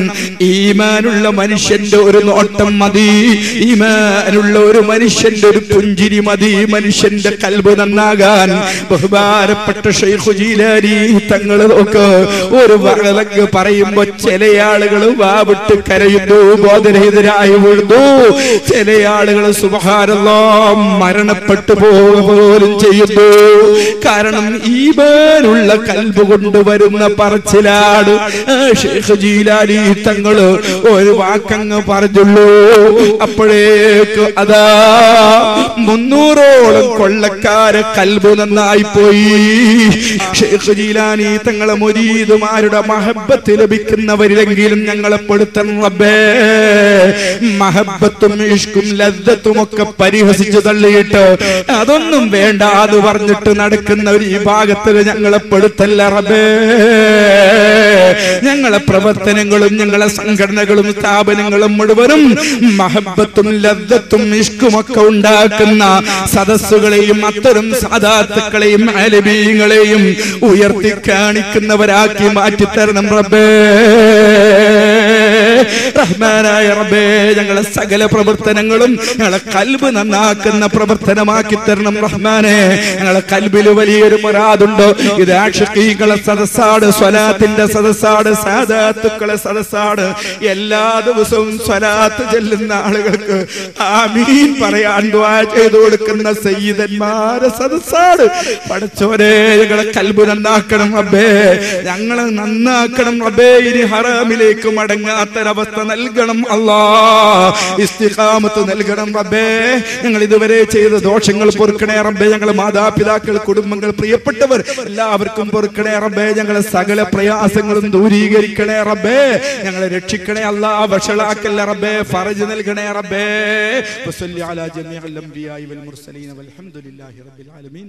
ഈമാനുള്ള മനുഷ്യന്റെ ഒരു നോട്ടം മതി, ഈമാനുള്ള ഒരു മനുഷ്യന്റെ ഒരു പുഞ്ചിരി മതി മനുഷ്യന്റെ കൽബ് നന്നാകാൻ. ബഹുമാനപ്പെട്ട ശൈഖ് ജീലാനി തങ്ങൾ നോക്ക്, ഒരു വഴലങ്ങ് പറയുമ്പോ ചില ആളുകൾ വാവിട്ട് കരയുന്നു, ബോധരഹിതരായി വീഴുന്നു. ചില ആളുകൾ സുബ്ഹാനല്ലാഹ് മരണപ്പെട്ടു പോലും ചെയ്യുന്നു. കാരണം ഈമാനുള്ള കൽബ് കൊണ്ടുവരുന്ന പറച്ചിലാണ്. ശൈഖ് ജീലാനി തങ്ങള് ഒരു വാക്കങ്ങ് പറഞ്ഞുള്ളൂ, അപ്പോഴേക്ക് അതാ 300ഓളം കൊള്ളക്കാരെ കൽബ് നന്നായി പോയി. ശൈഖ് ജീലാനി തങ്ങളെ മുരീദുമാരുടെ മഹബ്ബത്ത് ലഭിക്കുന്നവരിലെങ്കിലും ഞങ്ങളെ പെടുത്തണം റബ്ബേ. മഹബ്ബത്തും ഇഷ്കും ലദ്ദത്തും ഒക്കെ പരിഹസിച്ചു തള്ളിയിട്ട് അതൊന്നും വേണ്ട എന്ന് പറഞ്ഞിട്ട് നടക്കുന്ന ഒരു ഈ ഭാഗത്തിൽ ഞങ്ങളെ പെടുത്തല്ല റബ്ബേ. ഞങ്ങളെ പ്രവർത്തനങ്ങളും ഞങ്ങളെ സംഘടനകളും സ്ഥാപനങ്ങളും മുഴുവനും മഹബ്ബത്തും ലദ്ദത്തും ഇഷ്കുമൊക്കെ ഉണ്ടാക്കുന്ന സദസ്സുകളെയും അത്തരം സാദാത്തുക്കളെയും ആലിമീങ്ങളെയും ഉയർത്തി കാണിക്കുന്നവരാക്കി മാറ്റിത്തരണം റബ്ബേ. റഹ്മാനായ റബ്ബേ, ഞങ്ങളെ സകല പ്രവർത്തനങ്ങളും ഞങ്ങളെ കൽബ് നന്നാക്കുന്ന പ്രവർത്തനമാക്കി തരണം റഹ്മാനെ. ഞങ്ങളെ കൽബിൽ വലിയൊരു മുറാദുണ്ട്. ഇത് ആഷിഖീകളെ സദസ്സാണ്, സ്വലാത്തിന്റെ സദസ്സാണ്, സാദാത്തുക്കളെ സദസ്സാണ്. എല്ലാ ദിവസവും സ്വലാത്ത് ചെല്ലുന്ന ആളുകൾക്ക് ആമീൻ പറയാൻ ദുആ ചെയ്തു കൊടുക്കുന്ന സയ്യിദന്മാരെ സദസ്സാണ്. പടച്ചോനെ, ഞങ്ങളെ കൽബ് നന്നാക്കണം റബ്ബേ, ഞങ്ങളെ നന്നാക്കണം റബ്ബേ. ഇനി ഹറാമിലേക്ക് മടങ്ങാത്തൊരവസ്ഥ നൽകണം അല്ലാ, ഇസ്തിഖാമത്ത് നൽകണം റബ്ബേ. ഞങ്ങൾ ഇതുവരെ ചെയ്ത ദോഷങ്ങൾ പൊറുക്കണേ റബ്ബേ. ഞങ്ങളെ മാതാപിതാക്കൾ, കുടുംബങ്ങൾ, പ്രിയപ്പെട്ടവർ എല്ലാവർക്കും പൊറുക്കണേ റബ്ബേ. ഞങ്ങളെ സകല പ്രയാസങ്ങളും ദൂരീകരിക്കണേ റബ്ബേ. ഞങ്ങളെ രക്ഷിക്കണേ അല്ലാ, വഷളാക്കല്ല റബ്ബേ, ഫറജ് നൽകണേ റബ്ബേ. വസല്ലി അലാ ജമീഇൽ അംബിയാഇ വൽ മുർസലീൻ വൽഹംദുലില്ലാഹി റബ്ബിൽ ആലമീൻ.